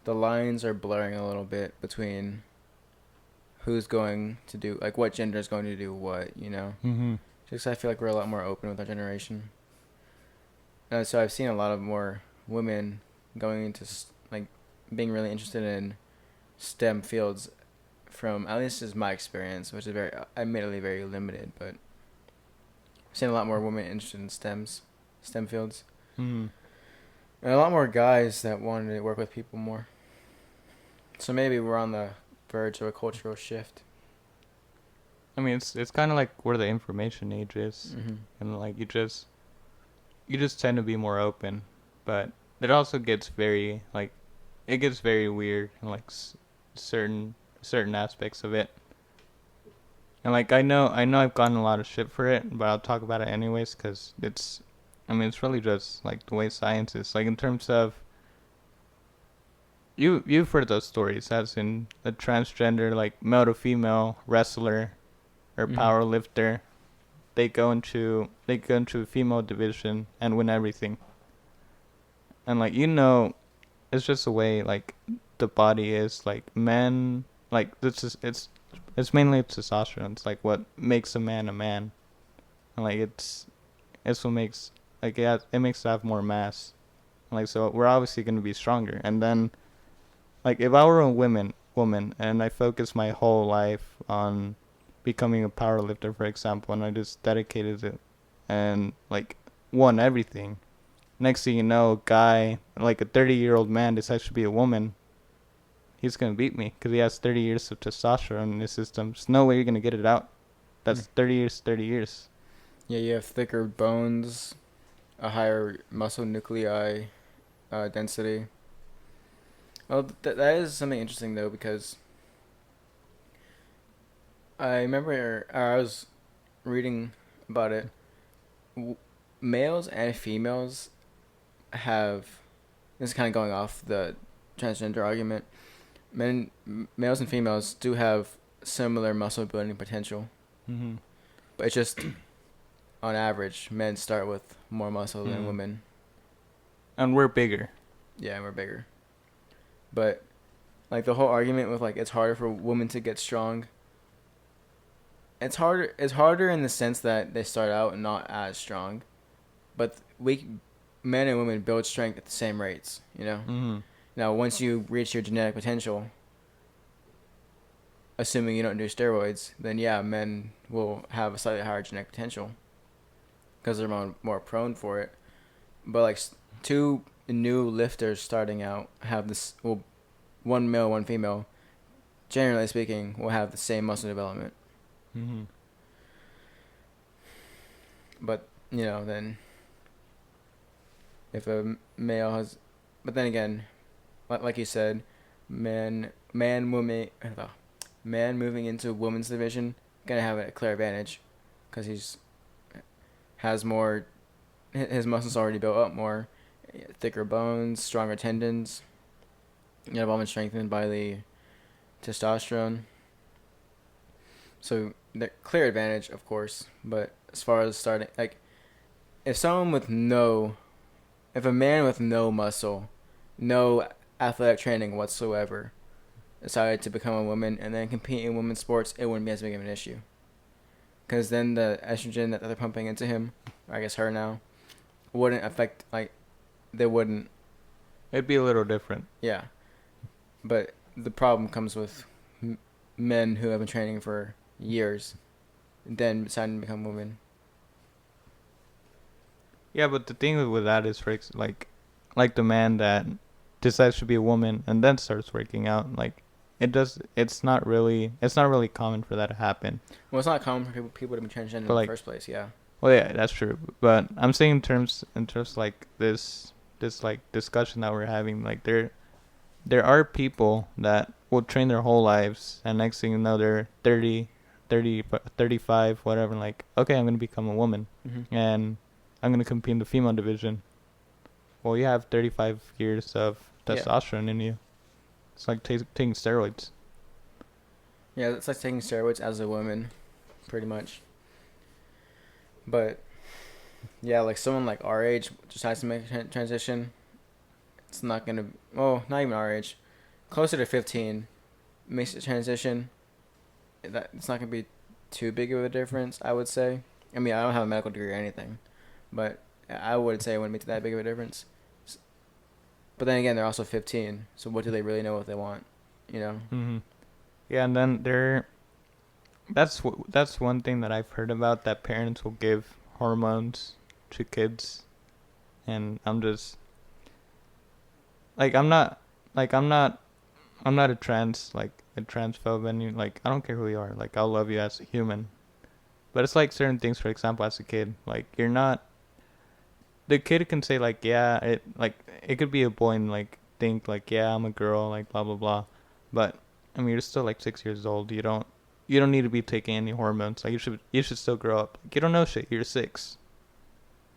Speaker 2: the lines are blurring a little bit between who's going to do like what gender is going to do what. You know.
Speaker 1: Mhm.
Speaker 2: Just I feel like we're a lot more open with our generation. So I've seen a lot of more women going into like being really interested in STEM fields from at least is my experience, which is very admittedly very limited, but I've seen a lot more women interested in STEM fields,
Speaker 1: Mhm.
Speaker 2: and a lot more guys that wanted to work with people more. So maybe we're on the verge of a cultural shift.
Speaker 1: I mean it's kind of like where the information age is,
Speaker 2: Mm-hmm.
Speaker 1: and like you just tend to be more open, but it also gets very like it gets very weird in like certain aspects of it. And like I know I've gotten a lot of shit for it, but I'll talk about it anyways because it's, I mean, it's really just like the way science is. Like in terms of you've heard those stories, as in a transgender like male to female wrestler or
Speaker 2: Mm-hmm.
Speaker 1: power lifter, they go into a female division and win everything. And like it's just the way like the body is. Like men, like this is it's mainly testosterone. It's like what makes a man a man. And like it's what makes like it makes us have more mass. And like so we're obviously gonna be stronger. And then like if I were a woman and I focused my whole life on becoming a power lifter, for example, and I just dedicated it and like won everything. Next thing you know, a guy like a 30-year-old man decides to be a woman. He's gonna beat me because he has 30 years of testosterone in his system. There's no way you're gonna get it out.
Speaker 2: Mm.
Speaker 1: That's 30 years, 30 years.
Speaker 2: Yeah, you have thicker bones, a higher muscle nuclei density. Well, that is something interesting though, because I remember, or I was reading about it. W- Males and females have, this is kind of going off the transgender argument. Males and females do have similar muscle building potential,
Speaker 1: Mhm.
Speaker 2: but it's just on average, men start with more muscle than
Speaker 1: Mhm.
Speaker 2: women.
Speaker 1: And we're bigger.
Speaker 2: Yeah, and we're bigger. But like the whole argument with like it's harder for women to get strong. It's harder. It's harder in the sense that they start out not as strong, but men and women build strength at the same rates. You know.
Speaker 1: Mhm.
Speaker 2: Now, once you reach your genetic potential, assuming you don't do steroids, then yeah, men will have a slightly higher genetic potential because they're more prone for it. But like two new lifters starting out have this, well, one male, one female, generally speaking, will have the same muscle development.
Speaker 1: Mhm.
Speaker 2: But then if a male has, but then again, like you said, man moving into women's division gonna have a clear advantage, because he's has more, his muscles already built up more, thicker bones, stronger tendons. They've all been strengthened by the testosterone. So the clear advantage, of course. But as far as starting, like, if someone with no, if a man with no muscle, no athletic training whatsoever, decided to become a woman and then compete in women's sports, it wouldn't be as big of an issue. Because then the estrogen that they're pumping into him, or I guess her now, wouldn't affect, like, they wouldn't,
Speaker 1: It'd be a little different.
Speaker 2: yeah. But the problem comes with men who have been training for years, and then deciding to become women.
Speaker 1: Yeah, but the thing with that is, like the man that decides to be a woman and then starts working out, like it does. It's not really common for that to happen.
Speaker 2: Well, it's not common for people to be transgender in
Speaker 1: But
Speaker 2: the
Speaker 1: like,
Speaker 2: first place, yeah.
Speaker 1: well, yeah, that's true. But I'm saying in terms like this like discussion that we're having, like there are people that will train their whole lives, and next thing you know, they're 35, whatever. Like, okay, I'm gonna become a woman,
Speaker 2: Mm-hmm.
Speaker 1: and I'm gonna compete in the female division. Well, you have 35 years of
Speaker 2: Yeah.
Speaker 1: testosterone in you. It's like taking steroids.
Speaker 2: Yeah, it's like taking steroids as a woman, pretty much. But, yeah, like someone like our age decides to make a transition, it's not going to, well, not even our age, closer to 15, makes a transition, it's not going to be too big of a difference, I would say. I mean, I don't have a medical degree or anything, but I would say it wouldn't make that big of a difference. But then again, they're also 15, so what do they really know what they want, you know?
Speaker 1: Mhm. Yeah, and then that's one thing that I've heard about, that parents will give hormones to kids, and I'm just like I'm not a transphobe, and like I don't care who you are. Like, I'll love you as a human. But it's like certain things, for example, as a kid, like you're not, the kid can say like, yeah, it could be a boy and like think like, yeah, I'm a girl, like blah blah blah. But I mean, you're still like 6 years old. You don't need to be taking any hormones. Like, you should still grow up. Like, you don't know shit. You're 6.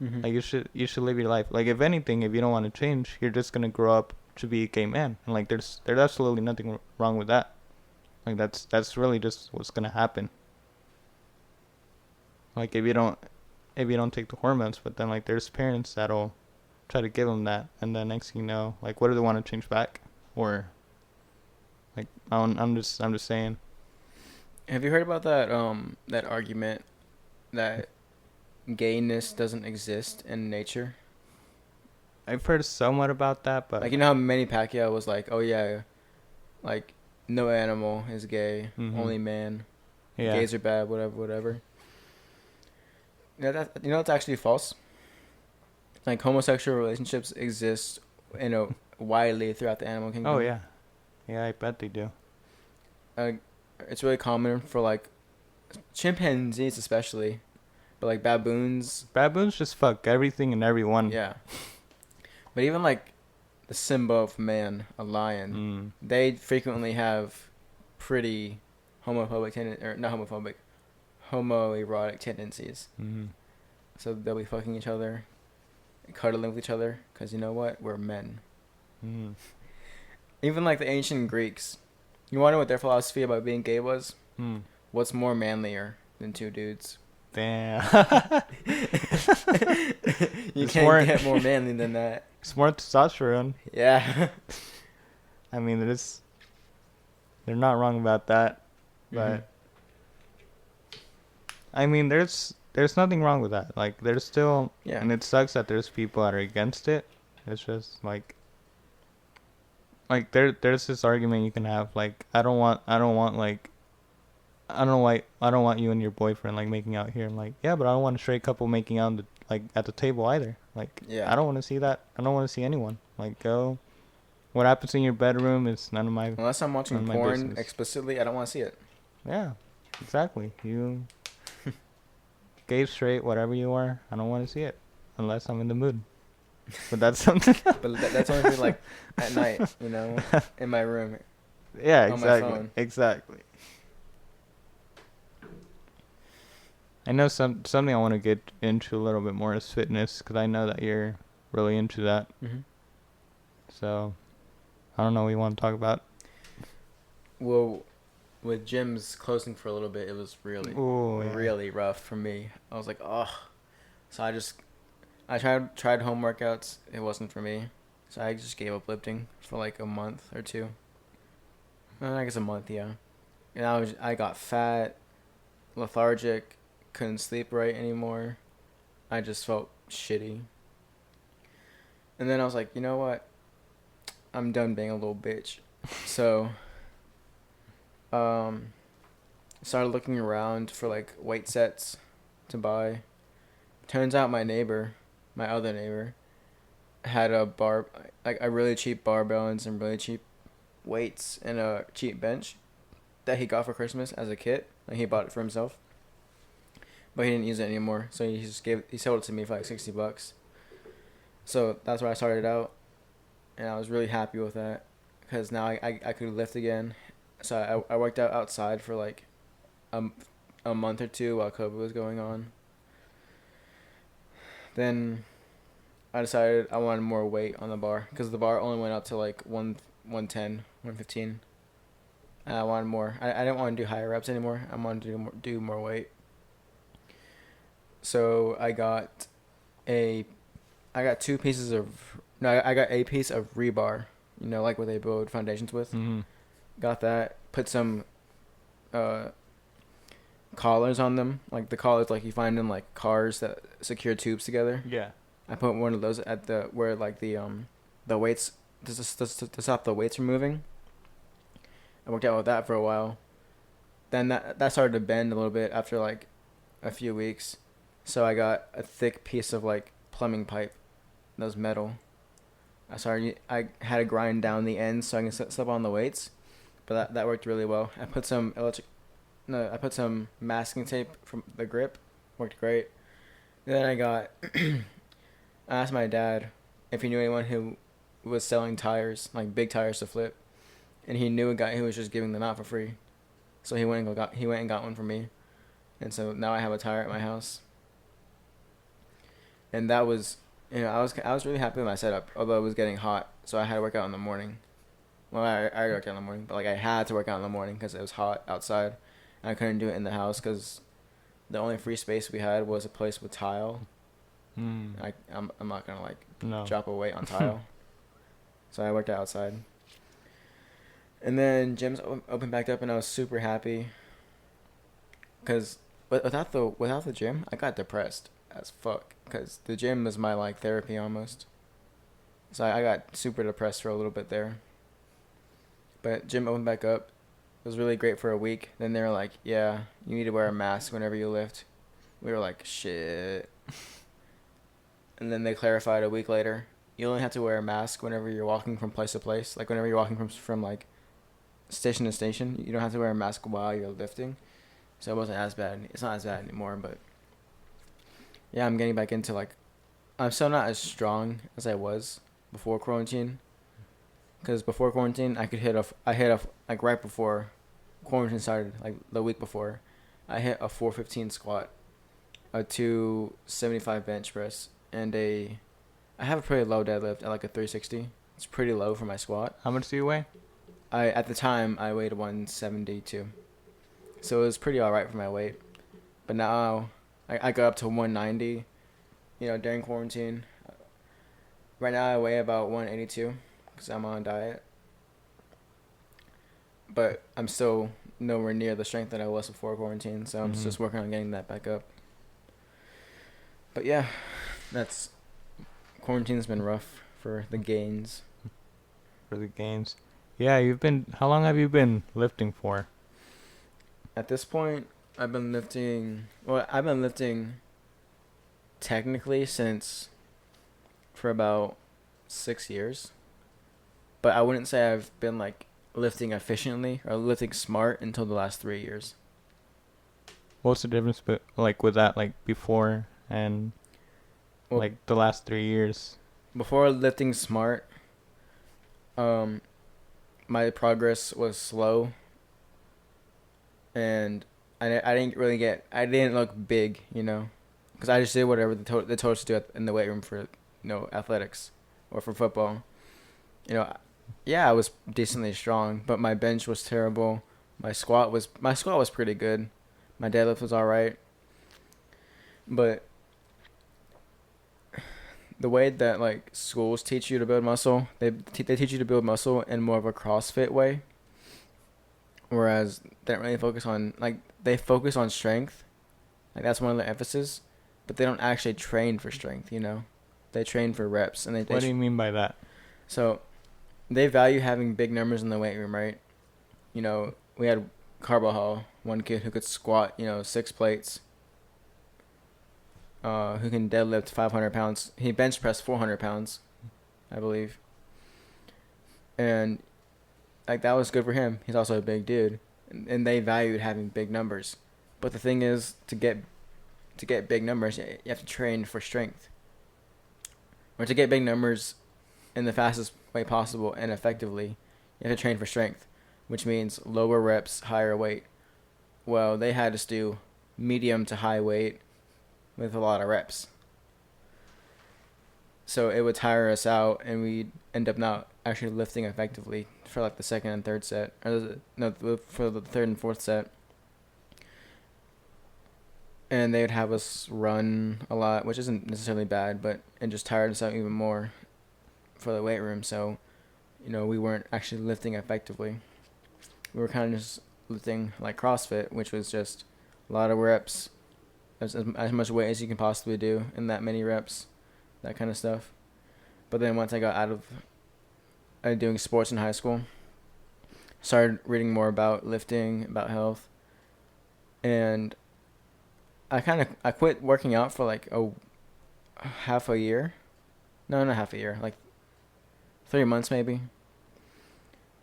Speaker 2: Mm-hmm.
Speaker 1: Like, you should live your life. Like, if anything, if you don't want to change, you're just gonna grow up to be a gay man. And like, there's absolutely nothing wrong with that. Like, that's really just what's gonna happen. Like, if you don't take the hormones, but then like there's parents that'll try to give them that, and then next thing you know, like, what do they want to change back? Or like, I'm just saying.
Speaker 2: Have you heard about that argument that gayness doesn't exist in nature?
Speaker 1: I've heard somewhat about that,
Speaker 2: Like,
Speaker 1: but
Speaker 2: you know how Manny Pacquiao was like, "Oh yeah, like no animal is gay,
Speaker 1: mhm,
Speaker 2: only man.
Speaker 1: yeah,
Speaker 2: Gays are bad, whatever, whatever." That's actually false. Like, homosexual relationships exist, widely throughout the animal
Speaker 1: oh
Speaker 2: kingdom.
Speaker 1: yeah, yeah, I bet they do.
Speaker 2: Uh, it's really common for like chimpanzees especially, but like baboons,
Speaker 1: Baboons just fuck everything and everyone.
Speaker 2: yeah. But even like the symbol of man, a lion, they frequently have pretty homophobic or not homophobic, homoerotic tendencies. So they'll be fucking each other, cuddling with each other, because you know what? We're men. Even like the ancient Greeks. You want to know what their philosophy about being gay was? What's more manlier than two dudes?
Speaker 1: Damn.
Speaker 2: You can't get more manly than that.
Speaker 1: It's more testosterone.
Speaker 2: Yeah.
Speaker 1: I mean, they're not wrong about that, but I mean, there's nothing wrong with that. Like, there's still, and it sucks that there's people that are against it. It's just like there's this argument you can have, like, I don't want you and your boyfriend like making out here. I'm like, yeah, but I don't want a straight couple making out at the table either. Like, I don't want to see that. I don't want to see anyone. Like, go. What happens in your bedroom is none of my.
Speaker 2: Unless I'm watching porn explicitly, I don't want to see it.
Speaker 1: Yeah, exactly. You, gay, straight, whatever you are, I don't want to see it unless I'm in the mood. But that's something.
Speaker 2: But that's only like at night, you know, in my room.
Speaker 1: Yeah, exactly. Exactly. I know something I want to get into a little bit more is fitness, because I know that you're really into that. So, I don't know what you want to talk about.
Speaker 2: Well, with gyms closing for a little bit, it was really rough for me. I was like, oh. So I tried home workouts. It wasn't for me. So I just gave up lifting for like a month or two. I guess a month, yeah. And I got fat, lethargic, couldn't sleep right anymore. I just felt shitty. And then I was like, you know what? I'm done being a little bitch. So, started looking around for like weight sets to buy. Turns out my other neighbor, had a really cheap barbell and some really cheap weights and a cheap bench that he got for Christmas as a kit. Like, he bought it for himself, but he didn't use it anymore. So he sold it to me for like $60. So that's where I started out, and I was really happy with that, because now I could lift again. So I worked out outside for like a month or two while COVID was going on. Then I decided I wanted more weight on the bar, because the bar only went up to like 110, 115. And I wanted more. I didn't want to do higher reps anymore. I wanted to do more weight. So I got a piece of rebar, you know, like what they build foundations with. Got that. Put some collars on them, like the collars like you find in like cars that secure tubes together.
Speaker 1: Yeah.
Speaker 2: I put one of those at the weights to stop the weights from moving. I worked out with that for a while. Then that started to bend a little bit after like a few weeks. So I got a thick piece of like plumbing pipe that was metal. I had to grind down the ends so I can slip on the weights, but that worked really well. I put some masking tape from the grip, worked great. And then I asked my dad if he knew anyone who was selling tires, like big tires to flip, and he knew a guy who was just giving them out for free. So he went and got one for me, and so now I have a tire at my house. And that was, you know, I was really happy with my setup, although it was getting hot, so I had to work out in the morning. Well, I worked out in the morning, but like I had to work out in the morning because it was hot outside, and I couldn't do it in the house because the only free space we had was a place with tile. I'm not gonna drop a weight on tile, so I worked out outside. And then gyms opened back up, and I was super happy. Cause without the gym, I got depressed as fuck. Cause the gym was my like therapy almost. So I got super depressed for a little bit there. But gym opened back up. It was really great for a week. Then they were like, "Yeah, you need to wear a mask whenever you lift." We were like, "Shit." And then they clarified a week later, you only have to wear a mask whenever you're walking from place to place. Like whenever you're walking from like station to station, you don't have to wear a mask while you're lifting. So it wasn't as bad. It's not as bad anymore, but yeah, I'm getting back into like, I'm still not as strong as I was before quarantine, Because before quarantine, I hit a like right before quarantine started, like the week before, I hit a 415 squat, a 275 bench press, and I have a pretty low deadlift at like a 360. It's pretty low for my squat.
Speaker 1: How much do you weigh?
Speaker 2: At the time I weighed 172, so it was pretty all right for my weight. But now I got up to 190. During quarantine. Right now I weigh about 182 because I'm on a diet. But I'm still nowhere near the strength that I was before quarantine, so I'm
Speaker 1: Mm-hmm.
Speaker 2: just working on getting that back up. But yeah, that's quarantine's been rough for the gains.
Speaker 1: For the gains. Yeah, you've been. How long have you been lifting for?
Speaker 2: At this point, I've been lifting. Well, I've been lifting technically since for about 6 years, but I wouldn't say I've been like lifting efficiently or lifting smart until the last 3 years.
Speaker 1: What's the difference, like with that, like before and
Speaker 2: Well,
Speaker 1: like the last 3 years?
Speaker 2: before lifting smart, um, my progress was slow, and I didn't really I didn't look big, because I just did whatever the coaches do in the weight room for athletics or for football. You know, yeah, I was decently strong, but my bench was terrible. My squat was pretty good. My deadlift was all right, but the way that like schools teach you to build muscle, they teach you to build muscle in more of a CrossFit way, whereas they don't really focus on they focus on strength, like that's one of their emphasis, but they don't actually train for strength. They train for reps, and
Speaker 1: What do you mean by that?
Speaker 2: so they value having big numbers in the weight room, right? We had Carbajal, one kid who could squat, 6 plates, who can deadlift 500 pounds. He bench pressed 400 pounds, I believe. And like that was good for him. He's also a big dude, and they valued having big numbers. But the thing is, to get big numbers, you have to train for strength, or to get big numbers in the fastest way possible and effectively, you have to train for strength, which means lower reps, higher weight. Well, they had us do medium to high weight with a lot of reps. So it would tire us out, and we'd end up not actually lifting effectively for like the second and third set, for the third and fourth set. And they would have us run a lot, which isn't necessarily bad, but it just tired us out even more for the weight room. So, we weren't actually lifting effectively. We were kind of just lifting like CrossFit, which was just a lot of reps, as much weight as you can possibly do in that many reps, that kind of stuff. But then once I got out of doing sports in high school, started reading more about lifting, about health, and I quit working out for like a half a year. No, not half a year, like 3 months maybe.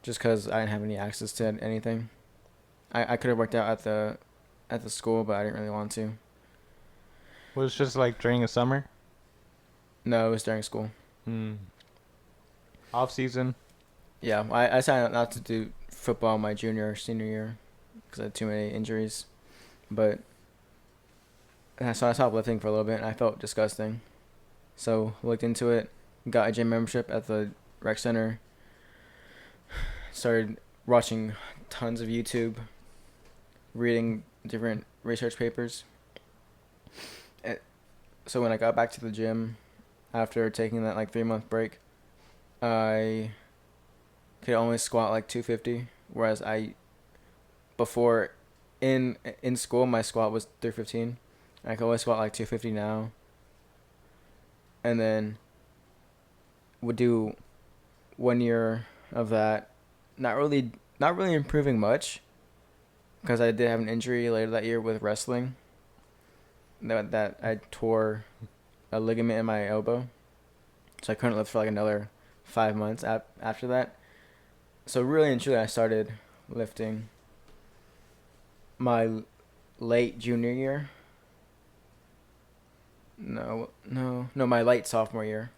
Speaker 2: Just because I didn't have any access to anything. I could have worked out at the school, but I didn't really want to.
Speaker 1: Was it just like during the summer?
Speaker 2: No, it was during school.
Speaker 1: Off season?
Speaker 2: Yeah, I decided not to do football my junior or senior year because I had too many injuries. But so I stopped lifting for a little bit, and I felt disgusting. So looked into it, got a gym membership at the rec center, started watching tons of YouTube, reading different research papers. So when I got back to the gym after taking that like 3 month break, I could only squat like 250, whereas before in school my squat was 315. I could only squat like 250 now. And then would do 1 year of that, not really improving much, because I did have an injury later that year with wrestling. That I tore a ligament in my elbow, so I couldn't lift for like another 5 months after that. So really and truly, I started lifting my late junior year. No, my late sophomore year.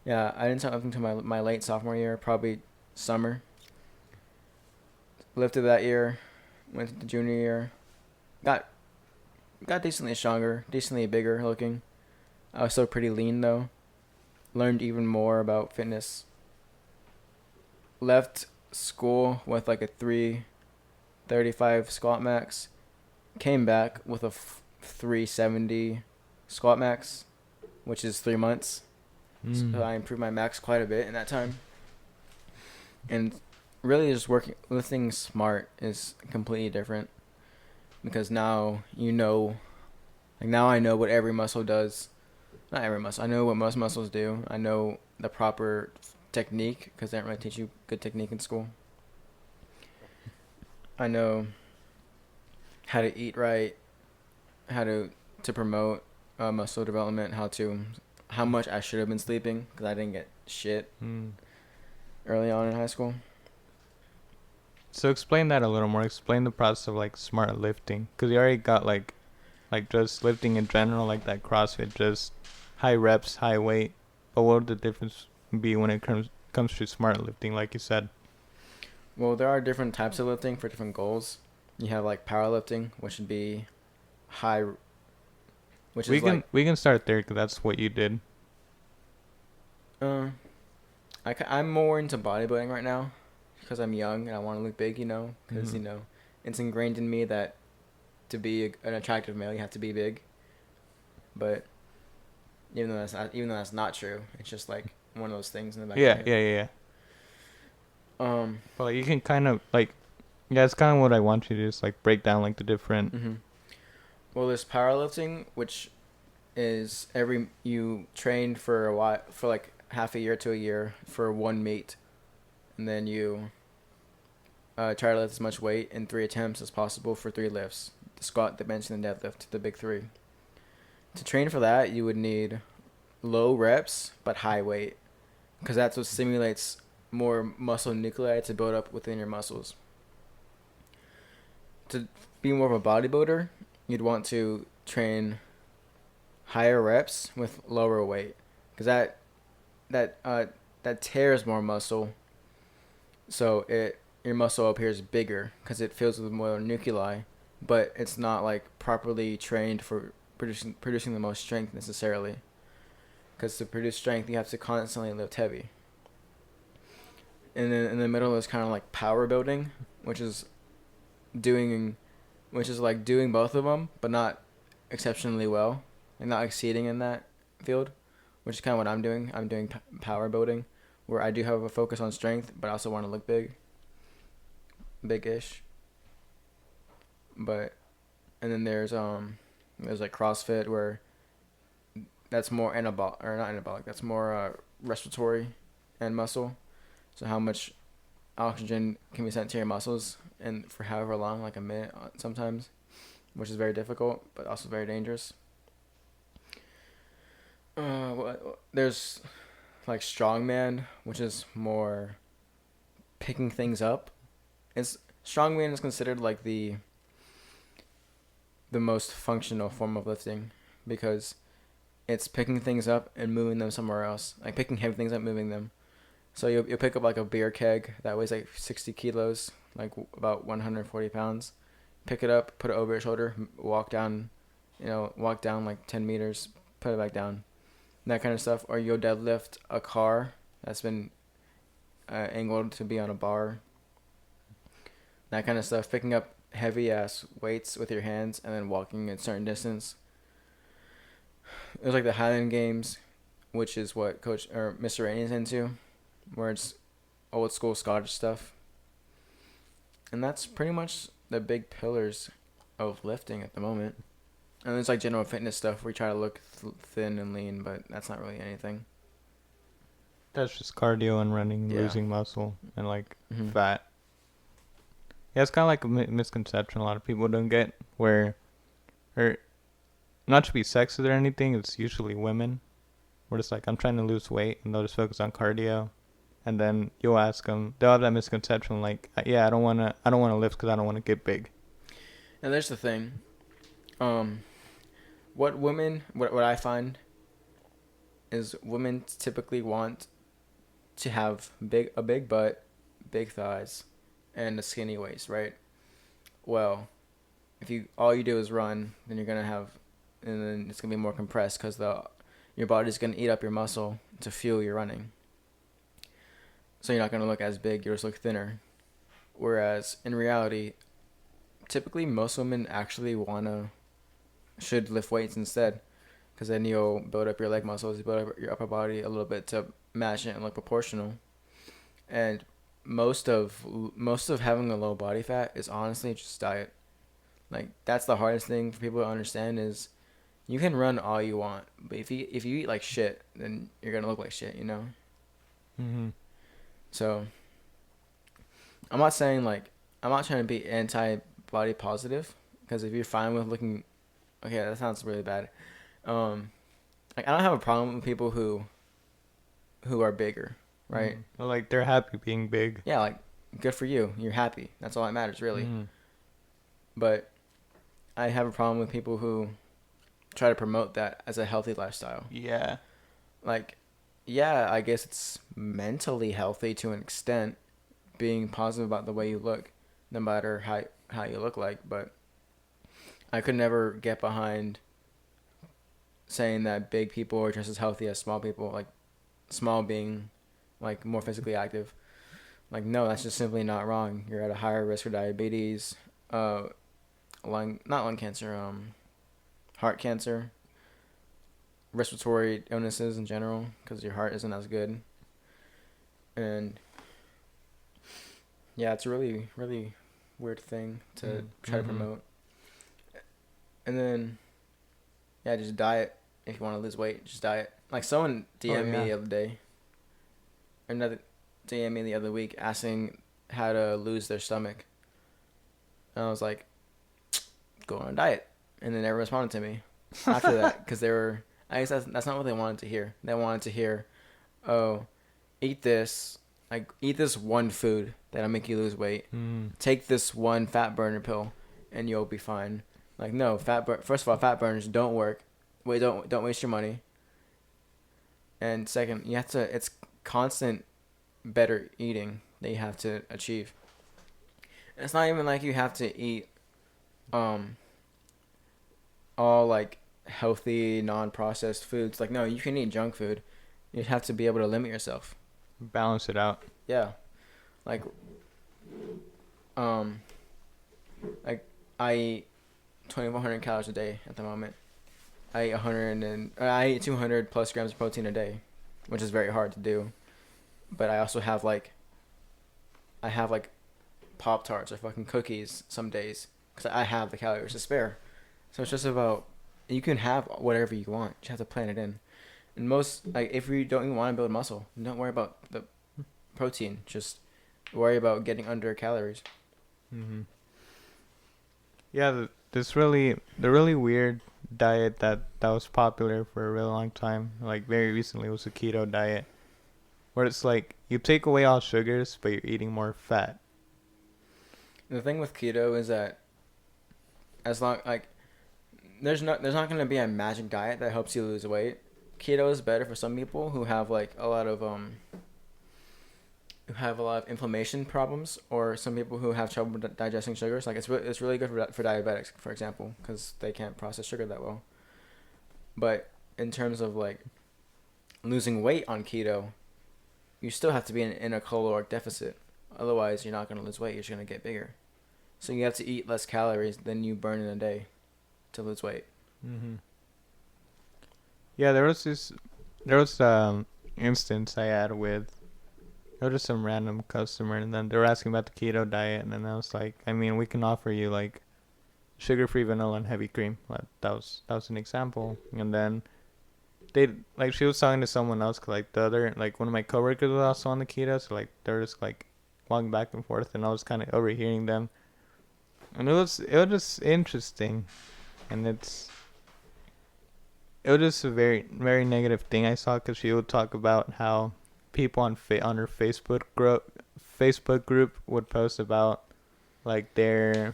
Speaker 2: Yeah, I didn't start lifting until my late sophomore year, probably summer. Lifted that year, went to the junior year, got got decently stronger, decently bigger looking. I was still pretty lean though. Learned even more about fitness. Left school with like a 335 squat max. Came back with a 370 squat max, which is 3 months. So I improved my max quite a bit in that time. And really just lifting smart is completely different because now now I know what every muscle does. Not every muscle. I know what most muscles do. I know the proper technique because they don't really teach you good technique in school. I know how to eat right, how to promote muscle development, how much I should have been sleeping because I didn't get shit early on in high school.
Speaker 1: So explain that a little more. Explain the process of like smart lifting, because you already got like just lifting in general, like that CrossFit, just high reps, high weight. But what would the difference be when it comes to smart lifting, like you said?
Speaker 2: Well, there are different types of lifting for different goals. You have like powerlifting, which would be high, which
Speaker 1: We
Speaker 2: is
Speaker 1: can
Speaker 2: like
Speaker 1: we can start there because that's what you did.
Speaker 2: uh, I'm more into bodybuilding right now because I'm young and I want to look big, because it's ingrained in me that to be an attractive male, you have to be big. But even though that's not true, it's just like one of those things in the back of
Speaker 1: Yeah,
Speaker 2: your head.
Speaker 1: yeah, yeah, yeah.
Speaker 2: Um.
Speaker 1: But like, you can kind of like, yeah, it's kind of what I want you to do, is like break down like the different.
Speaker 2: Mhm. Well, there's powerlifting, which is you train for a while, for like half a year to a year for one meet, and then you try to lift as much weight in 3 attempts as possible for 3 lifts: the squat, the bench, and the deadlift, the big three. To train for that, you would need low reps but high weight, because that's what stimulates more muscle nuclei to build up within your muscles. To be more of a bodybuilder, you'd want to train higher reps with lower weight, because that tears more muscle, so your muscle appears bigger because it fills with more nuclei, but it's not like properly trained for producing the most strength necessarily. Because to produce strength, you have to constantly lift heavy. And then in the middle is kind of like power building, which is doing, like doing both of them, but not exceptionally well, and not exceeding in that field, which is kind of what I'm doing. I'm doing power building, where I do have a focus on strength, but I also want to look big-ish. But, and then there's like CrossFit, where that's more anabolic, or not anabolic. That's more respiratory and muscle. So how much oxygen can be sent to your muscles, and for however long, like a minute sometimes, which is very difficult, but also very dangerous. There's like strongman, which is more picking things up. Strongman is considered like the most functional form of lifting, because it's picking things up and moving them somewhere else, like picking heavy things up, moving them. So you'll pick up like a beer keg that weighs like 60 kilos, like about 140 pounds. Pick it up, put it over your shoulder, walk down like 10 meters, put it back down. That kind of stuff. Or you'll deadlift a car that's been angled to be on a bar. That kind of stuff. Picking up heavy ass weights with your hands and then walking a certain distance. It was like the Highland Games, which is what Coach or Mr. Rainey's into, where it's old school Scottish stuff. And that's pretty much the big pillars of lifting at the moment. And there's like general fitness stuff where you try to look thin and lean, but that's not really anything.
Speaker 1: That's just cardio and running,
Speaker 2: Yeah.
Speaker 1: losing muscle, and like
Speaker 2: Mm-hmm.
Speaker 1: fat. Yeah, it's kind of like a misconception a lot of people don't get, or not to be sexist or anything, it's usually women. Where it's like, I'm trying to lose weight, and they'll just focus on cardio. And then you'll ask them, they'll have that misconception like, yeah, I don't wanna lift because I don't want to get big.
Speaker 2: And there's the thing. What I find is women typically want to have a big butt big thighs and a skinny waist, right? Well, if you all you do is run, then you're gonna have, and then it's gonna be more compressed because the your body's gonna eat up your muscle to fuel your running. So you're not gonna look as big. You'll just look thinner. Whereas in reality, typically most women actually should lift weights instead, because then you'll build up your leg muscles, you build up your upper body a little bit to match it and look proportional. And most of having a low body fat is honestly just diet. Like that's the hardest thing for people to understand is you can run all you want, but if you eat like shit, then you're gonna look like shit, you know.
Speaker 1: Mhm.
Speaker 2: So I'm not saying like I'm not trying to be anti body positive, because if you're fine with looking, okay, that sounds really bad. Um, like I don't have a problem with people who are bigger, right?
Speaker 1: Well, like they're happy being big.
Speaker 2: Yeah, like good for you. You're happy. That's all that matters, really.
Speaker 1: Mhm.
Speaker 2: But I have a problem with people who try to promote that as a healthy lifestyle.
Speaker 1: Yeah.
Speaker 2: Like, yeah, I guess it's mentally healthy to an extent, being positive about the way you look, no matter how you look like. But I could never get behind saying that big people are just as healthy as small people. Like, small being like more physically active. Like, no, that's just simply not wrong. You're at a higher risk for diabetes, not lung cancer, heart cancer, respiratory illnesses in general, because your heart isn't as good. And yeah, it's a really, really weird thing to try to promote. And then, yeah, just diet. If you want to lose weight, just diet. Like someone DM'd me the other day, another DM me the other week asking how to lose their stomach. And I was like, go on a diet. And they never responded to me after that, because I guess that's not what they wanted to hear. They wanted to hear, oh, eat this, like eat this one food that'll make you lose weight. Take this one fat burner pill, and you'll be fine. Like, no, first of all, fat burners don't work. Wait, don't waste your money. And second, it's constant better eating that you have to achieve. And it's not even like you have to eat all like healthy non-processed foods. Like, no, you can eat junk food. You have to be able to limit yourself.
Speaker 1: Balance it out.
Speaker 2: Yeah. Like like I eat 2,400 calories a day at the moment. I eat 200 plus grams of protein a day, which is very hard to do. But I also have like Pop-Tarts or fucking cookies some days, because I have the calories to spare. So it's just about, you can have whatever you want. You just have to plan it in. And most, like, if you don't even want to build muscle, don't worry about the protein. Just worry about getting under calories.
Speaker 1: Yeah, the really weird diet that was popular for a really long time, like very recently, was the keto diet, where it's like you take away all sugars, but you're eating more fat.
Speaker 2: The thing with keto is that as long like there's not going to be a magic diet that helps you lose weight. Keto is better for some people who have like a lot of inflammation problems, or some people who have trouble digesting sugars. Like it's really good for diabetics, for example, because they can't process sugar that well. But in terms of like losing weight on keto, you still have to be in a caloric deficit. Otherwise, you're not going to lose weight. You're just going to get bigger. So you have to eat less calories than you burn in a day to lose weight.
Speaker 1: Yeah, there was instance I had with, it was just some random customer, and then they were asking about the keto diet, and then I was like, I mean, we can offer you like sugar-free vanilla and heavy cream. Like, that was an example. And then she was talking to someone else, 'cause, like, the other, like, one of my coworkers was also on the keto, so like they're just like walking back and forth, and I was kind of overhearing them, and it was just interesting, and it was just a very, very negative thing I saw, because she would talk about how people on her Facebook group would post about like their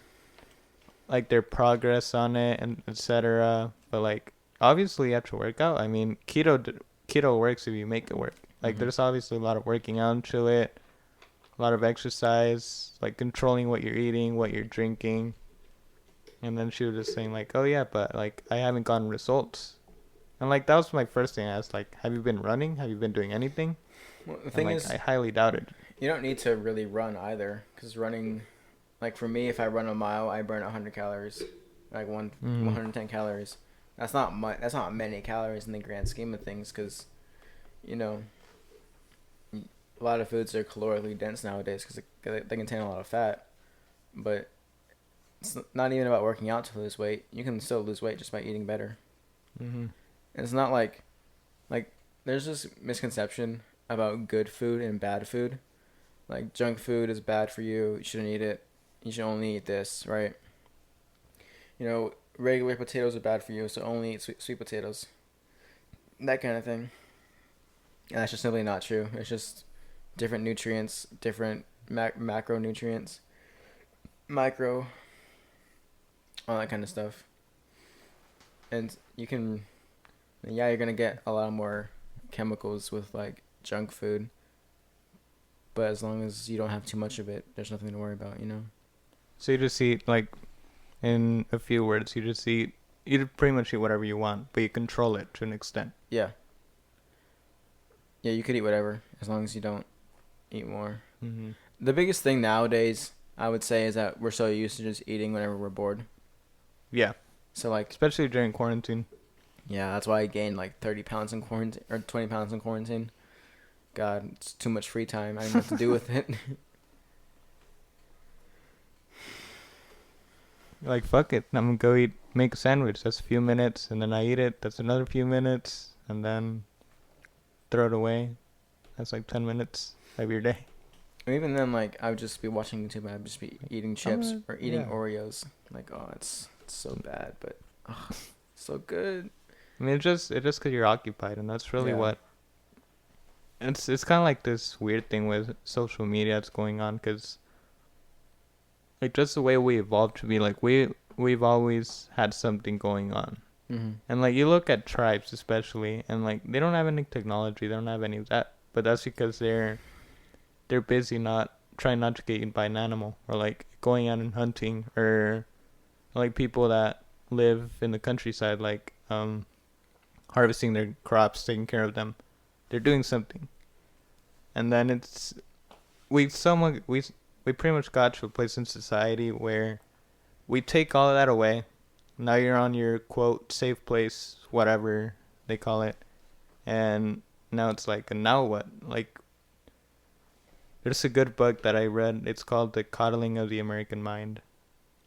Speaker 1: progress on it and etc. But like, obviously you have to work out. I mean, keto works if you make it work. Like, there's obviously a lot of working out into it, a lot of exercise, like controlling what you're eating, what you're drinking. And then she was just saying like, oh yeah, but like I haven't gotten results. And like that was my first thing I asked, like, have you been running? Have you been doing anything?
Speaker 2: Well, the
Speaker 1: And
Speaker 2: thing
Speaker 1: like I
Speaker 2: is,
Speaker 1: highly doubted.
Speaker 2: you don't need to really run either, because running, like for me, if I run a mile, I burn 100 calories, like 110 calories. That's not much. That's not many calories in the grand scheme of things, because, you know, a lot of foods are calorically dense nowadays because they contain a lot of fat. But it's not even about working out to lose weight. You can still lose weight just by eating better.
Speaker 1: Mm-hmm.
Speaker 2: And it's not like there's this misconception about good food and bad food. Like junk food is bad for you. You shouldn't eat it. You should only eat this, right? You know, regular potatoes are bad for you, so only eat sweet potatoes. That kind of thing. And that's just simply not true. It's just different nutrients, different macronutrients, micro, all that kind of stuff. And you're gonna get a lot more chemicals with like junk food. But as long as you don't have too much of it, there's nothing to worry about, you know?
Speaker 1: So you just eat, like, in a few words, you pretty much eat whatever you want, but you control it to an extent.
Speaker 2: Yeah. Yeah, you could eat whatever as long as you don't eat more.
Speaker 1: Mm-hmm.
Speaker 2: The biggest thing nowadays, I would say, is that we're so used to just eating whenever we're bored.
Speaker 1: Yeah,
Speaker 2: So, like,
Speaker 1: especially during quarantine.
Speaker 2: yeah, that's why I gained like 30 pounds in quarantine, or 20 pounds in quarantine. God, it's too much free time. I don't know what to do with it.
Speaker 1: Like, fuck it. I'm gonna make a sandwich. That's a few minutes, and then I eat it. That's another few minutes, and then throw it away. That's like 10 minutes of your day.
Speaker 2: Or even then, like, I would just be watching YouTube and I'd just be eating chips or eating
Speaker 1: Yeah.
Speaker 2: Oreos. Like, oh, it's so bad, but so good.
Speaker 1: I mean, it's just because you're occupied, and that's really
Speaker 2: Yeah.
Speaker 1: what. It's kind of like this weird thing with social media that's going on, because like just the way we evolved to be, like we've always had something going on.
Speaker 2: Mm-hmm.
Speaker 1: And like you look at tribes especially, and like they don't have any technology, they don't have any of that, but that's because they're busy not trying not to get eaten by an animal, or like going out and hunting, or like people that live in the countryside, like harvesting their crops, taking care of them. They're doing something. And then we pretty much got to a place in society where we take all of that away. Now you're on your quote safe place, whatever they call it, and now it's like, and now what? Like, there's a good book that I read. It's called The Coddling of the American Mind,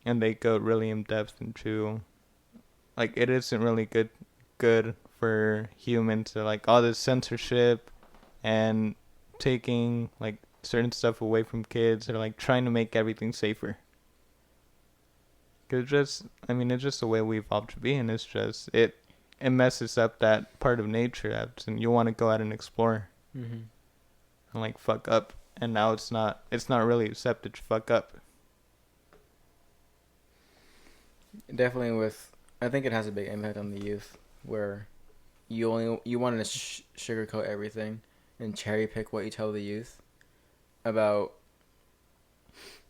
Speaker 1: and they go really in depth into, like, it isn't really good for humans to, like, all this censorship and taking like certain stuff away from kids, or like trying to make everything safer. Cause it's just the way we evolved to be, and it's just it messes up that part of nature and you want to go out and explore,
Speaker 2: Mm-hmm.
Speaker 1: and like fuck up, and now it's not really accepted to fuck up.
Speaker 2: Definitely I think it has a big impact on the youth, where you want to sugarcoat everything and cherry pick what you tell the youth about.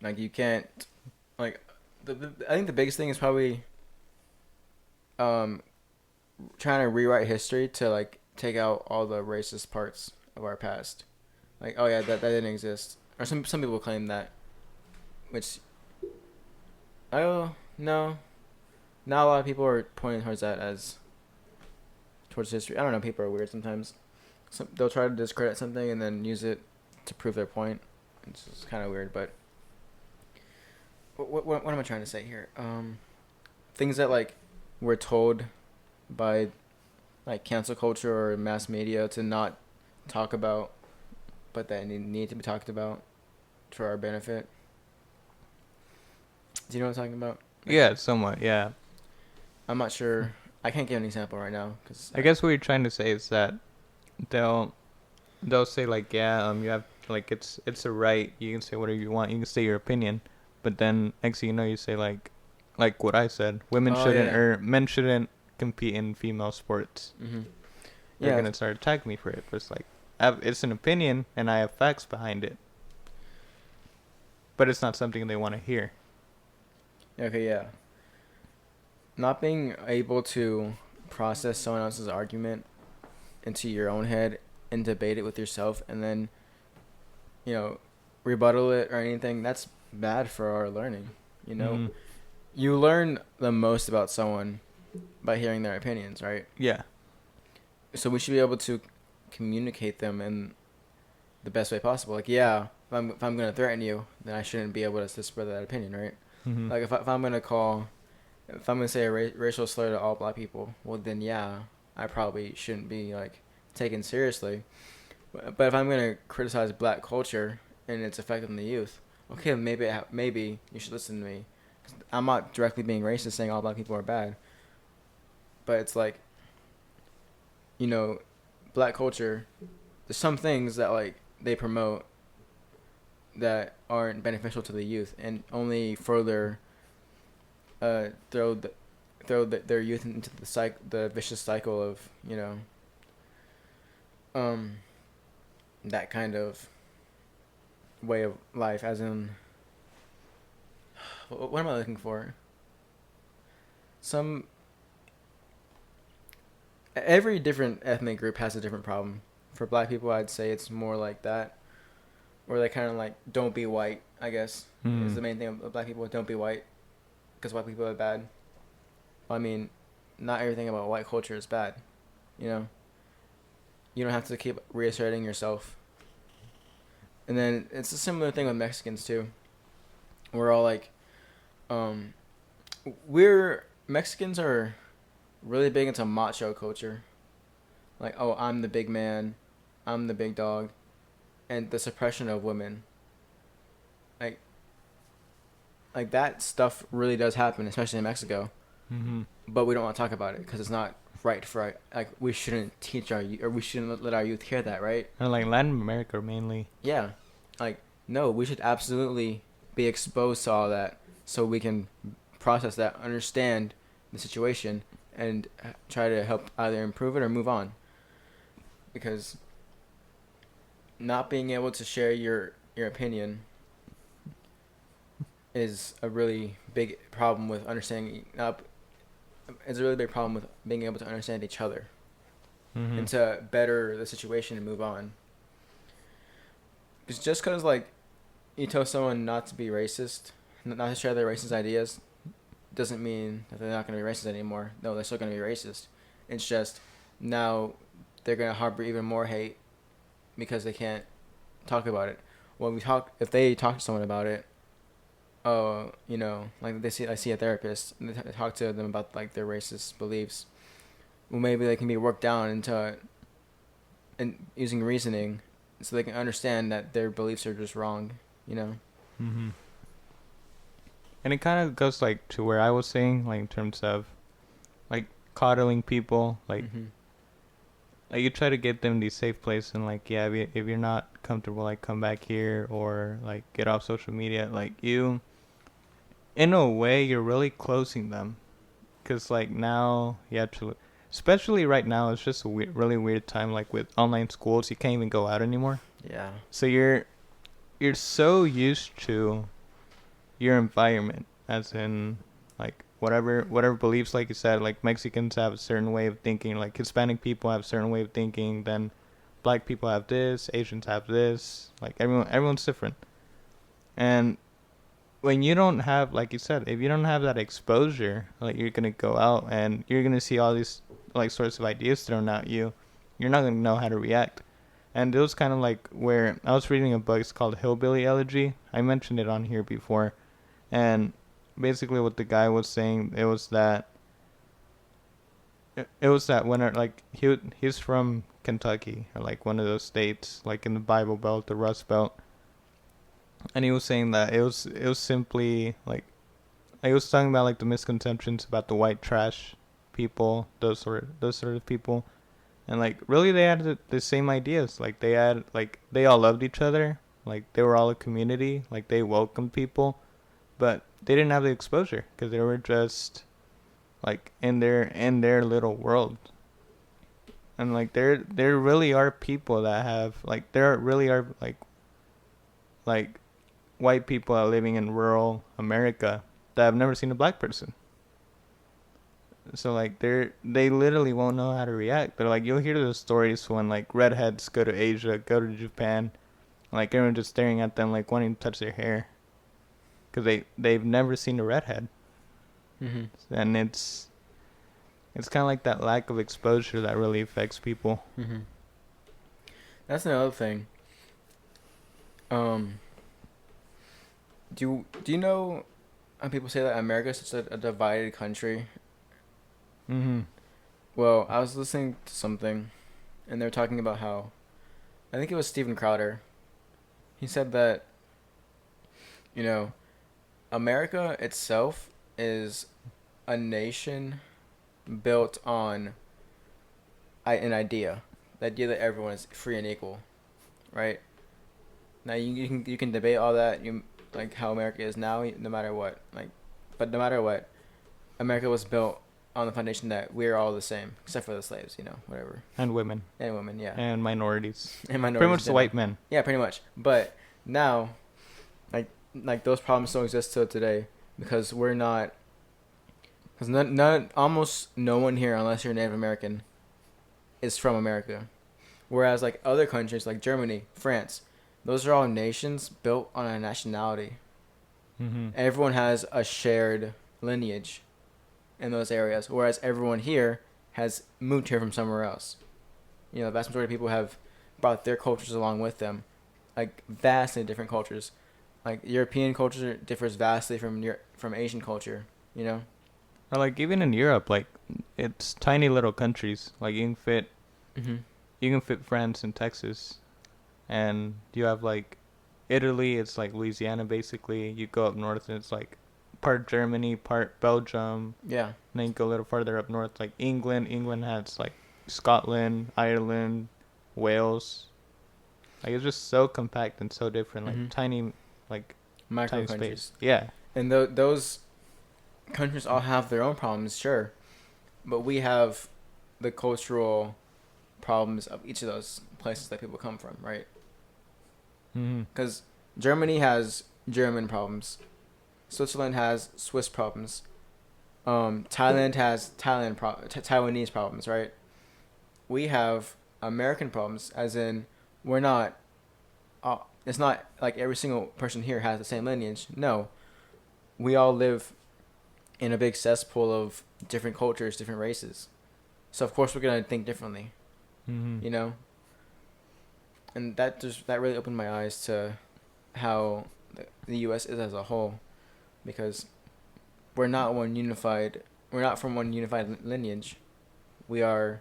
Speaker 2: Like, you can't, like, I think the biggest thing is probably trying to rewrite history to like take out all the racist parts of our past. Like, oh yeah, that didn't exist, or some people claim that, which, oh no, not a lot of people are pointing towards that as towards history. I don't know, people are weird sometimes. They'll try to discredit something and then use it to prove their point. It's just kind of weird, but what am I trying to say here? Things that like we're told by like cancel culture or mass media to not talk about, but that need to be talked about for our benefit. Do you know what I'm talking about? Like,
Speaker 1: Yeah, somewhat. Yeah.
Speaker 2: I'm not sure. I can't give an example right now because
Speaker 1: I guess what you're trying to say is that they'll say like, yeah, you have, like, it's a right, you can say whatever you want, you can say your opinion, but then next thing you know, you say like what I said, women shouldn't,
Speaker 2: yeah.
Speaker 1: or men shouldn't compete in female sports.
Speaker 2: Mm-hmm.
Speaker 1: They're
Speaker 2: Yeah.
Speaker 1: gonna start attacking me for it, but it's like, it's an opinion and I have facts behind it. but it's not something they want to hear.
Speaker 2: Okay, yeah. Not being able to process someone else's argument into your own head and debate it with yourself and then, you know, rebuttal it or anything, that's bad for our learning. You know,
Speaker 1: Mm-hmm.
Speaker 2: you learn the most about someone by hearing their opinions, right?
Speaker 1: Yeah.
Speaker 2: So we should be able to communicate them in the best way possible. Like, yeah, if I'm gonna threaten you, then I shouldn't be able to spread that opinion, right?
Speaker 1: Mm-hmm.
Speaker 2: Like, if I'm gonna say a racial slur to all black people, well then yeah, I probably shouldn't be like taken seriously. But if I'm gonna criticize black culture and its effect on the youth, okay, maybe you should listen to me. I'm not directly being racist saying all black people are bad, but it's like, you know, black culture. There's some things that like they promote that aren't beneficial to the youth and only further their youth into the vicious cycle of, you know, um that kind of way of life, as in, what am I looking for? Some Every different ethnic group has a different problem. For black people, I'd say it's more like that, where they kind of like don't be white. I guess is
Speaker 1: Mm.
Speaker 2: the main thing of black people. Don't be white, because white people are bad. I mean, not everything about white culture is bad. You know, you don't have to keep reasserting yourself. And then it's a similar thing with Mexicans too. We're all like, um, we're Mexicans are really big into macho culture. Like, oh, I'm the big man, I'm the big dog, and the suppression of women. Like, like that stuff really does happen, especially in Mexico.
Speaker 1: Mm-hmm.
Speaker 2: But we don't want to talk about it because it's not right for like we shouldn't teach or we shouldn't let our youth hear that, right?
Speaker 1: And like Latin America mainly.
Speaker 2: Yeah, like no, we should absolutely be exposed to all that so we can process that, understand the situation, and try to help either improve it or move on. Because not being able to share your opinion is a really big problem with understanding. It's a really big problem with being able to understand each other
Speaker 1: Mm-hmm.
Speaker 2: and to better the situation and move on. Because just because like you tell someone not to be racist, not to share their racist ideas, doesn't mean that they're not going to be racist anymore. No, they're still going to be racist. It's just now they're going to harbor even more hate because they can't talk about it. If they talk to someone about it, oh, you know, like I see a therapist and they talk to them about like their racist beliefs. Well, maybe they can be worked down into and using reasoning, so they can understand that their beliefs are just wrong. You know.
Speaker 1: Mm-hmm. And it kind of goes like to where I was saying, like in terms of like coddling people,
Speaker 2: Mm-hmm.
Speaker 1: like you try to get them these safe places, and like yeah, if you're not comfortable, like come back here or like get off social media. Like you, in a way, you're really closing them, cause like now you have to, especially right now, it's just a really weird time. Like with online schools, you can't even go out anymore.
Speaker 2: Yeah.
Speaker 1: So you're so used to your environment, as in like whatever beliefs, like you said, like Mexicans have a certain way of thinking, like Hispanic people have a certain way of thinking, then black people have this, Asians have this, like everyone's different. And when you don't have, like you said, if you don't have that exposure, like you're gonna go out and you're gonna see all these like sorts of ideas thrown at you, you're not gonna know how to react. And it was kind of like where I was reading a book, it's called Hillbilly Elegy. I mentioned it on here before. And basically what the guy was saying, it was that when like he's from Kentucky, or like one of those states like in the Bible Belt, the Rust Belt. And he was saying that it was simply like he was talking about like the misconceptions about the white trash people, those sort of people. And like really they had the same ideas. Like they all loved each other. Like they were all a community. Like they welcomed people, but they didn't have the exposure because they were just like in their little world. And like there really are people that have like there really are like white people are living in rural America that have never seen a black person. So like they literally won't know how to react. They're like, you'll hear the stories when like redheads go to Asia, go to Japan, like everyone just staring at them like wanting to touch their hair, because they've never seen a redhead,
Speaker 2: Mhm.
Speaker 1: and it's kind of like that lack of exposure that really affects people.
Speaker 2: Mhm. That's another thing. Um, do you know how people say that America is such a divided country?
Speaker 1: Mhm.
Speaker 2: Well, I was listening to something, and they were talking about how I think it was Steven Crowder. He said that you know America itself is a nation built on an idea, the idea that everyone is free and equal, right? Now you can debate all that you like how America is now, no matter what, like, but no matter what, America was built on the foundation that we're all the same, except for the slaves, whatever,
Speaker 1: And women
Speaker 2: and women, yeah,
Speaker 1: and minorities,
Speaker 2: and
Speaker 1: pretty
Speaker 2: minorities
Speaker 1: much
Speaker 2: in
Speaker 1: the
Speaker 2: general.
Speaker 1: white men.
Speaker 2: Yeah, pretty much. But now, like those problems don't exist till today because we're not, because none, almost no one here, unless you're Native American, is from America. Whereas like other countries like Germany, France, those are all nations built on a nationality.
Speaker 1: Mhm.
Speaker 2: Everyone has a shared lineage in those areas, whereas everyone here has moved here from somewhere else. The vast majority of people have brought their cultures along with them, like vastly different cultures. Like European culture differs vastly from Asian culture. You know.
Speaker 1: Or like even in Europe, like it's tiny little countries. Like
Speaker 2: Mhm.
Speaker 1: you can fit France and Texas, and you have like Italy. It's like Louisiana basically. You go up north and it's like part Germany, part Belgium.
Speaker 2: Yeah.
Speaker 1: And then you go a little farther up north, like England. England has like Scotland, Ireland, Wales. Like it's just so compact and so different. Like
Speaker 2: Mhm.
Speaker 1: like
Speaker 2: Micro
Speaker 1: tiny space.
Speaker 2: countries,
Speaker 1: Yeah.
Speaker 2: and those countries all have their own problems, sure, but we have the cultural problems of each of those places that people come from, right?
Speaker 1: Mhm.
Speaker 2: Because Germany has German problems, Switzerland has Swiss problems, Thailand has Taiwanese problems, right? We have American problems, as in we're not. It's not like every single person here has the same lineage. No, we all live in a big cesspool of different cultures, different races. So of course we're gonna think differently,
Speaker 1: Mhm.
Speaker 2: you know. And that really opened my eyes to how the U.S. is as a whole, because we're not one unified. We're not from one unified lineage. We are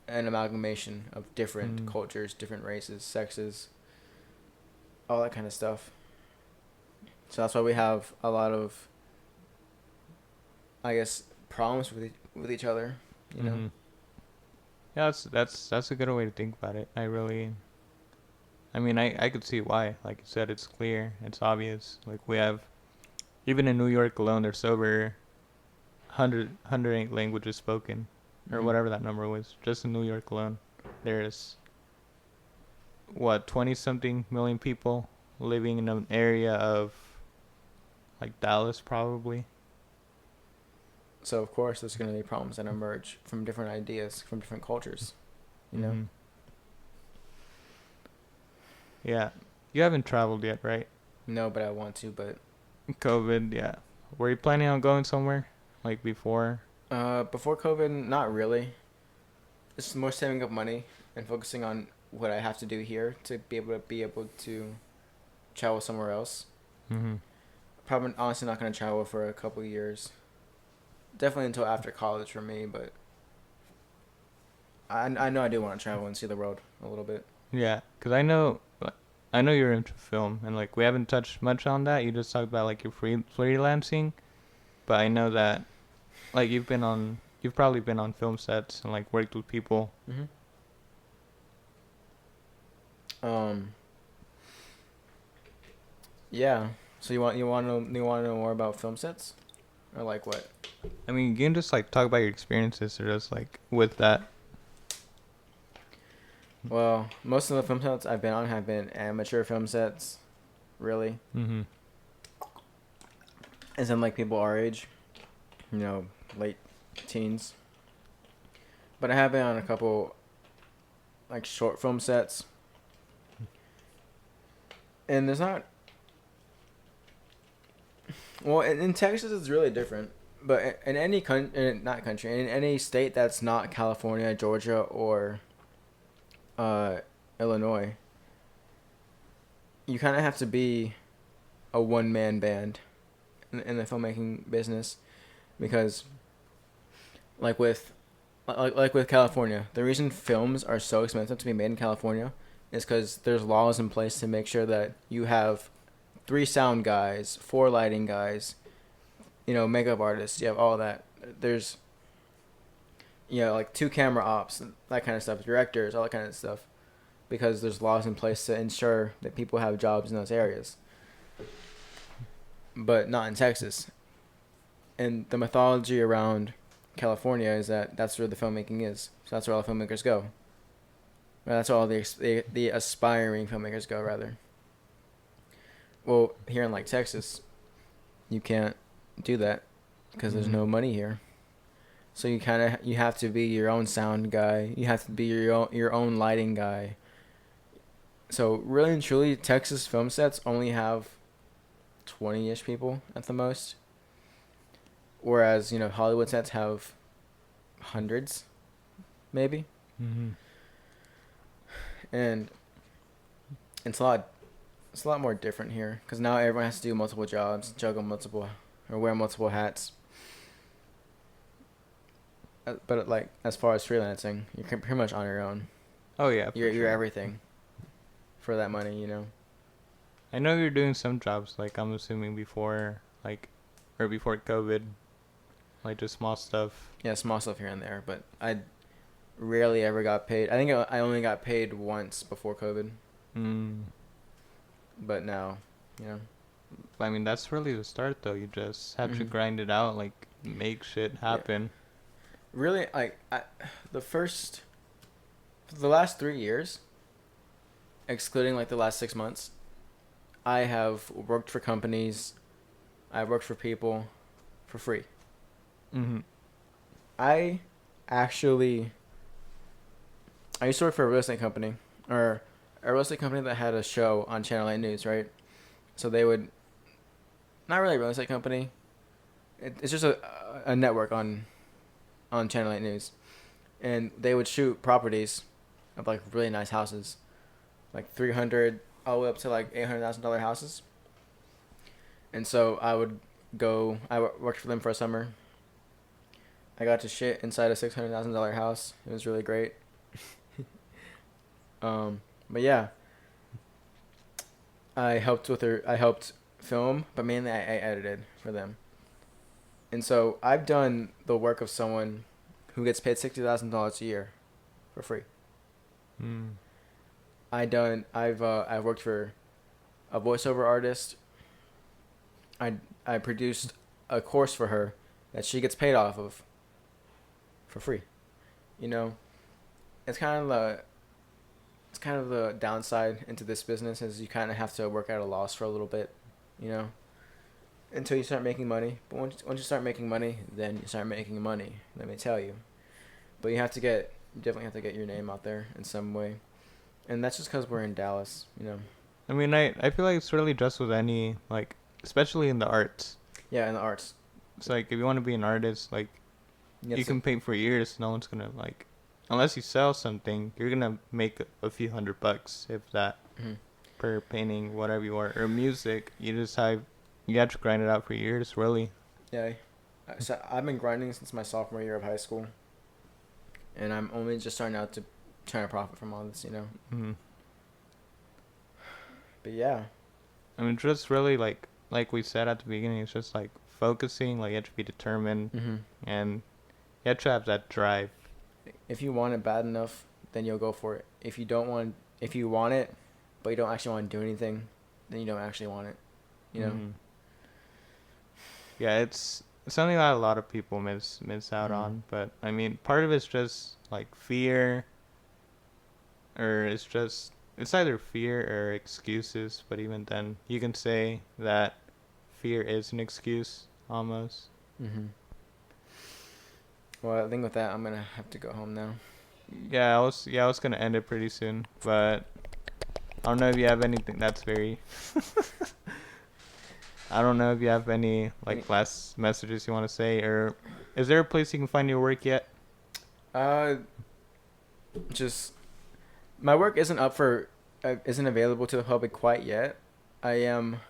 Speaker 2: an amalgamation of different
Speaker 1: Mhm.
Speaker 2: cultures, different races, sexes, all that kind of stuff. So that's why we have a lot of, I guess, problems with each other. You know.
Speaker 1: Mhm. Yeah, that's a good way to think about it. I mean, I could see why. Like you said, it's clear, it's obvious. Like we have, even in New York alone, there's over 108 languages spoken, or
Speaker 2: Mhm.
Speaker 1: whatever that number was. Just in New York alone, there's what 20 something million people living in an area of like Dallas, probably.
Speaker 2: So of course there's gonna be problems that emerge from different ideas, from different cultures. You know.
Speaker 1: Mhm. Yeah, you haven't traveled yet, right?
Speaker 2: No, but I want to. But
Speaker 1: COVID, yeah. Were you planning on going somewhere like before?
Speaker 2: before COVID, not really. It's more saving up money and focusing on what I have to do here to be able to travel somewhere else.
Speaker 1: Mhm.
Speaker 2: Probably honestly not gonna travel for a couple years. Definitely until after college for me, but I know I do want to travel and see the world a little bit.
Speaker 1: Yeah, cause I know you're into film, and like we haven't touched much on that. You just talked about like your freelancing, but I know that like you've probably been on film sets and like worked with people.
Speaker 2: Mhm. Um. Yeah. So you want to know more about film sets, or like what?
Speaker 1: I mean, you can just like talk about your experiences or just like with that.
Speaker 2: Well, most of the film sets I've been on have been amateur film sets, really.
Speaker 1: Mm-hmm.
Speaker 2: As in like people our age, you know, late teens. But I have been on a couple like short film sets, and there's not. Well, in Texas it's really different. But in any not country, in any state that's not California, Georgia, or uh, Illinois, you kind of have to be a one man band in the filmmaking business, because like with like with California, the reason films are so expensive to be made in California is because there's laws in place to make sure that you have 3 sound guys, 4 lighting guys, you know, makeup artists. You have all that. There's, you know, like 2 camera ops, that kind of stuff, directors, all that kind of stuff, because there's laws in place to ensure that people have jobs in those areas. But not in Texas. And the mythology around California is that that's where the filmmaking is. So that's where all the filmmakers go. Well, that's where all the aspiring filmmakers go, rather. Well, here in like Texas, you can't do that because there's no money here. So you have to be your own sound guy. You have to be your own lighting guy. So really and truly, Texas film sets only have 20-ish people at the most. Whereas, you know, Hollywood sets have hundreds, maybe.
Speaker 1: Mm-hmm.
Speaker 2: And it's a lot more different here because now everyone has to do multiple jobs, juggle multiple, or wear multiple hats. But like as far as freelancing, you're pretty much on your own.
Speaker 1: Oh yeah,
Speaker 2: You're
Speaker 1: sure.
Speaker 2: everything for that money, you know.
Speaker 1: I know you're doing some jobs, like I'm assuming before, like, or before COVID, like just small stuff.
Speaker 2: Yeah, small stuff here and there, but I rarely ever got paid. I think I only got paid once before COVID.
Speaker 1: Mm.
Speaker 2: But now, you know.
Speaker 1: I mean, that's really the start, though. You just have to
Speaker 2: Mhm.
Speaker 1: grind it out, like make shit happen.
Speaker 2: Really, like the last 3 years, excluding like the last 6 months, I have worked for companies, I've worked for people, for free.
Speaker 1: Mm-hmm.
Speaker 2: I actually, I used to work for a real estate company, or a real estate company that had a show on Channel 8 News, right? So they would, not really a real estate company, it's just a network on Channel 8 News. And they would shoot properties of like really nice houses, like 300 all the way up to like $800,000 houses. And so I would go. I worked for them for a summer. I got to shit inside a $600,000 house. It was really great. But yeah, I helped with her. I helped film, but mainly I edited for them. And so I've done the work of someone who gets paid $60,000 a year for free.
Speaker 1: Mm.
Speaker 2: I've worked for a voiceover artist. I produced a course for her that she gets paid off of for free. You know, it's kind of the downside into this business is you kind of have to work at a loss for a little bit, you know, until you start making money. But once you start making money, then you start making money. Let me tell you. But you definitely have to get your name out there in some way, and that's just because we're in Dallas, you know.
Speaker 1: I mean, I feel like it's really just with any, like, especially in the arts.
Speaker 2: Yeah, in the arts.
Speaker 1: It's like, if you want to be an artist, like, you can paint for years. No one's gonna, like, unless you sell something, you're gonna make a few $100, if that,
Speaker 2: Mm-hmm.
Speaker 1: per painting, whatever you are. Or music, you have to grind it out for years, really.
Speaker 2: Yeah, so I've been grinding since my sophomore year of high school, and I'm only just starting out to trying to profit from all this, you know.
Speaker 1: Mm-hmm.
Speaker 2: But yeah.
Speaker 1: I mean, just really, like we said at the beginning, it's just, like, focusing, like, you have to be determined,
Speaker 2: Mm-hmm.
Speaker 1: and you have to have that drive.
Speaker 2: If you want it bad enough, then you'll go for it. If you want it, but you don't actually want to do anything, then you don't actually want it. You know.
Speaker 1: Mm-hmm. Yeah, it's something that a lot of people miss out
Speaker 2: Mm-hmm.
Speaker 1: on. But I mean, part of it's just like fear, or it's it's either fear or excuses, but even then, you can say that fear is an excuse almost.
Speaker 2: Mhm. Well, I think with that, I'm gonna have to go home now.
Speaker 1: I was gonna end it pretty soon, but I don't know if you have anything that's very. I don't know if you have any like last messages you want to say, or is there a place you can find your work yet?
Speaker 2: Uh, just my work isn't available to the public quite yet. I am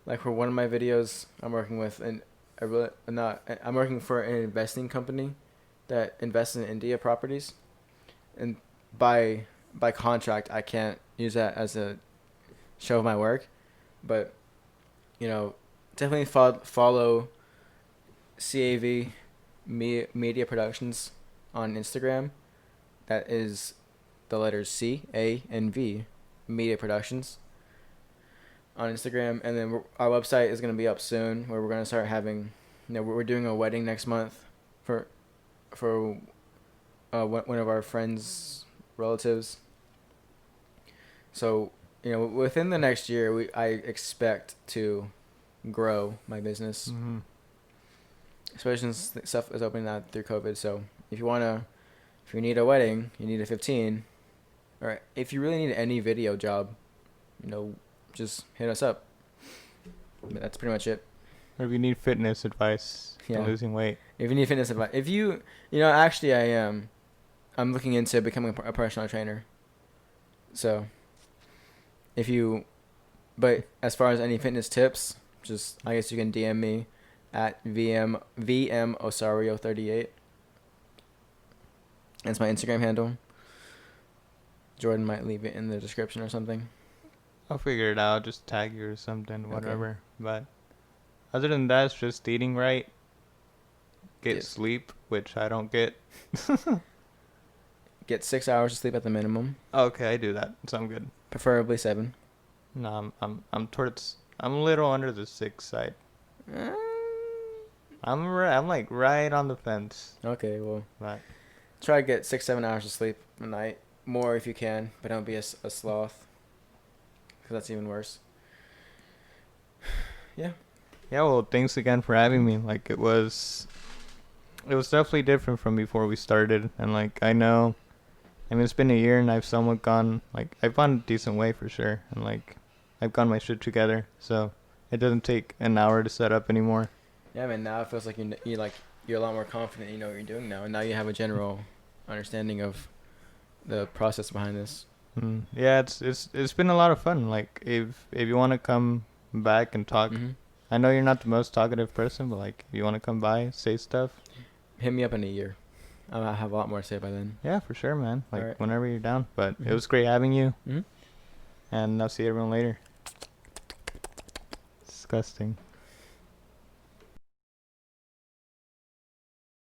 Speaker 2: like for one of my videos, I'm working with I'm working for an investing company that invests in India properties, and by contract, I can't use that as a show of my work, but you know, definitely follow CAV Media Productions on Instagram. That is the letters CANV Media Productions on Instagram, and then our website is gonna be up soon, where we're gonna start having, we're doing a wedding next month for one of our friends' relatives. So within the next year, I expect to grow my business,
Speaker 1: Mm-hmm.
Speaker 2: especially since stuff is opening out through COVID. So if you need a wedding, you need a 15, or if you really need any video job, just hit us up. But that's pretty much it.
Speaker 1: Or if you need fitness advice
Speaker 2: Yeah.
Speaker 1: on losing weight.
Speaker 2: If you need fitness advice, actually, I am. I'm looking into becoming a personal trainer. So, but as far as any fitness tips, I guess you can DM me at VM Osorio 38. That's my Instagram handle. Jordan might leave it in the description or something.
Speaker 1: I'll figure it out. Just tag you or something,
Speaker 2: Okay.
Speaker 1: whatever. But other than that, it's just eating right. Get sleep, which I don't get.
Speaker 2: Get 6 hours of sleep at the minimum.
Speaker 1: Okay, I do that, so I'm good.
Speaker 2: Preferably 7.
Speaker 1: No, I'm a little under the 6 side. I'm like right on the fence.
Speaker 2: Okay, well,
Speaker 1: But
Speaker 2: try to get 6-7 hours of sleep a night. More if you can, but don't be a sloth, because that's even worse. Yeah.
Speaker 1: Yeah, well, thanks again for having me. Like, it was definitely different from before we started. And, like, I mean, it's been a year and I've somewhat I've gone a decent way for sure. And, like, I've got my shit together. So, it doesn't take an hour to set up anymore.
Speaker 2: Yeah, man, now it feels like you're a lot more confident, you know what you're doing now. And now you have a general understanding of the process behind this.
Speaker 1: Yeah, it's been a lot of fun. Like, if you want to come back and talk, I know you're not the most talkative person, but like, if you want to come by, say stuff,
Speaker 2: hit me up in a year. I'll have a lot more to say by then.
Speaker 1: Yeah, for sure, man. Like,
Speaker 2: right.
Speaker 1: Whenever you're down. But it was great having you.
Speaker 2: Mm-hmm.
Speaker 1: And I'll see everyone later. Disgusting.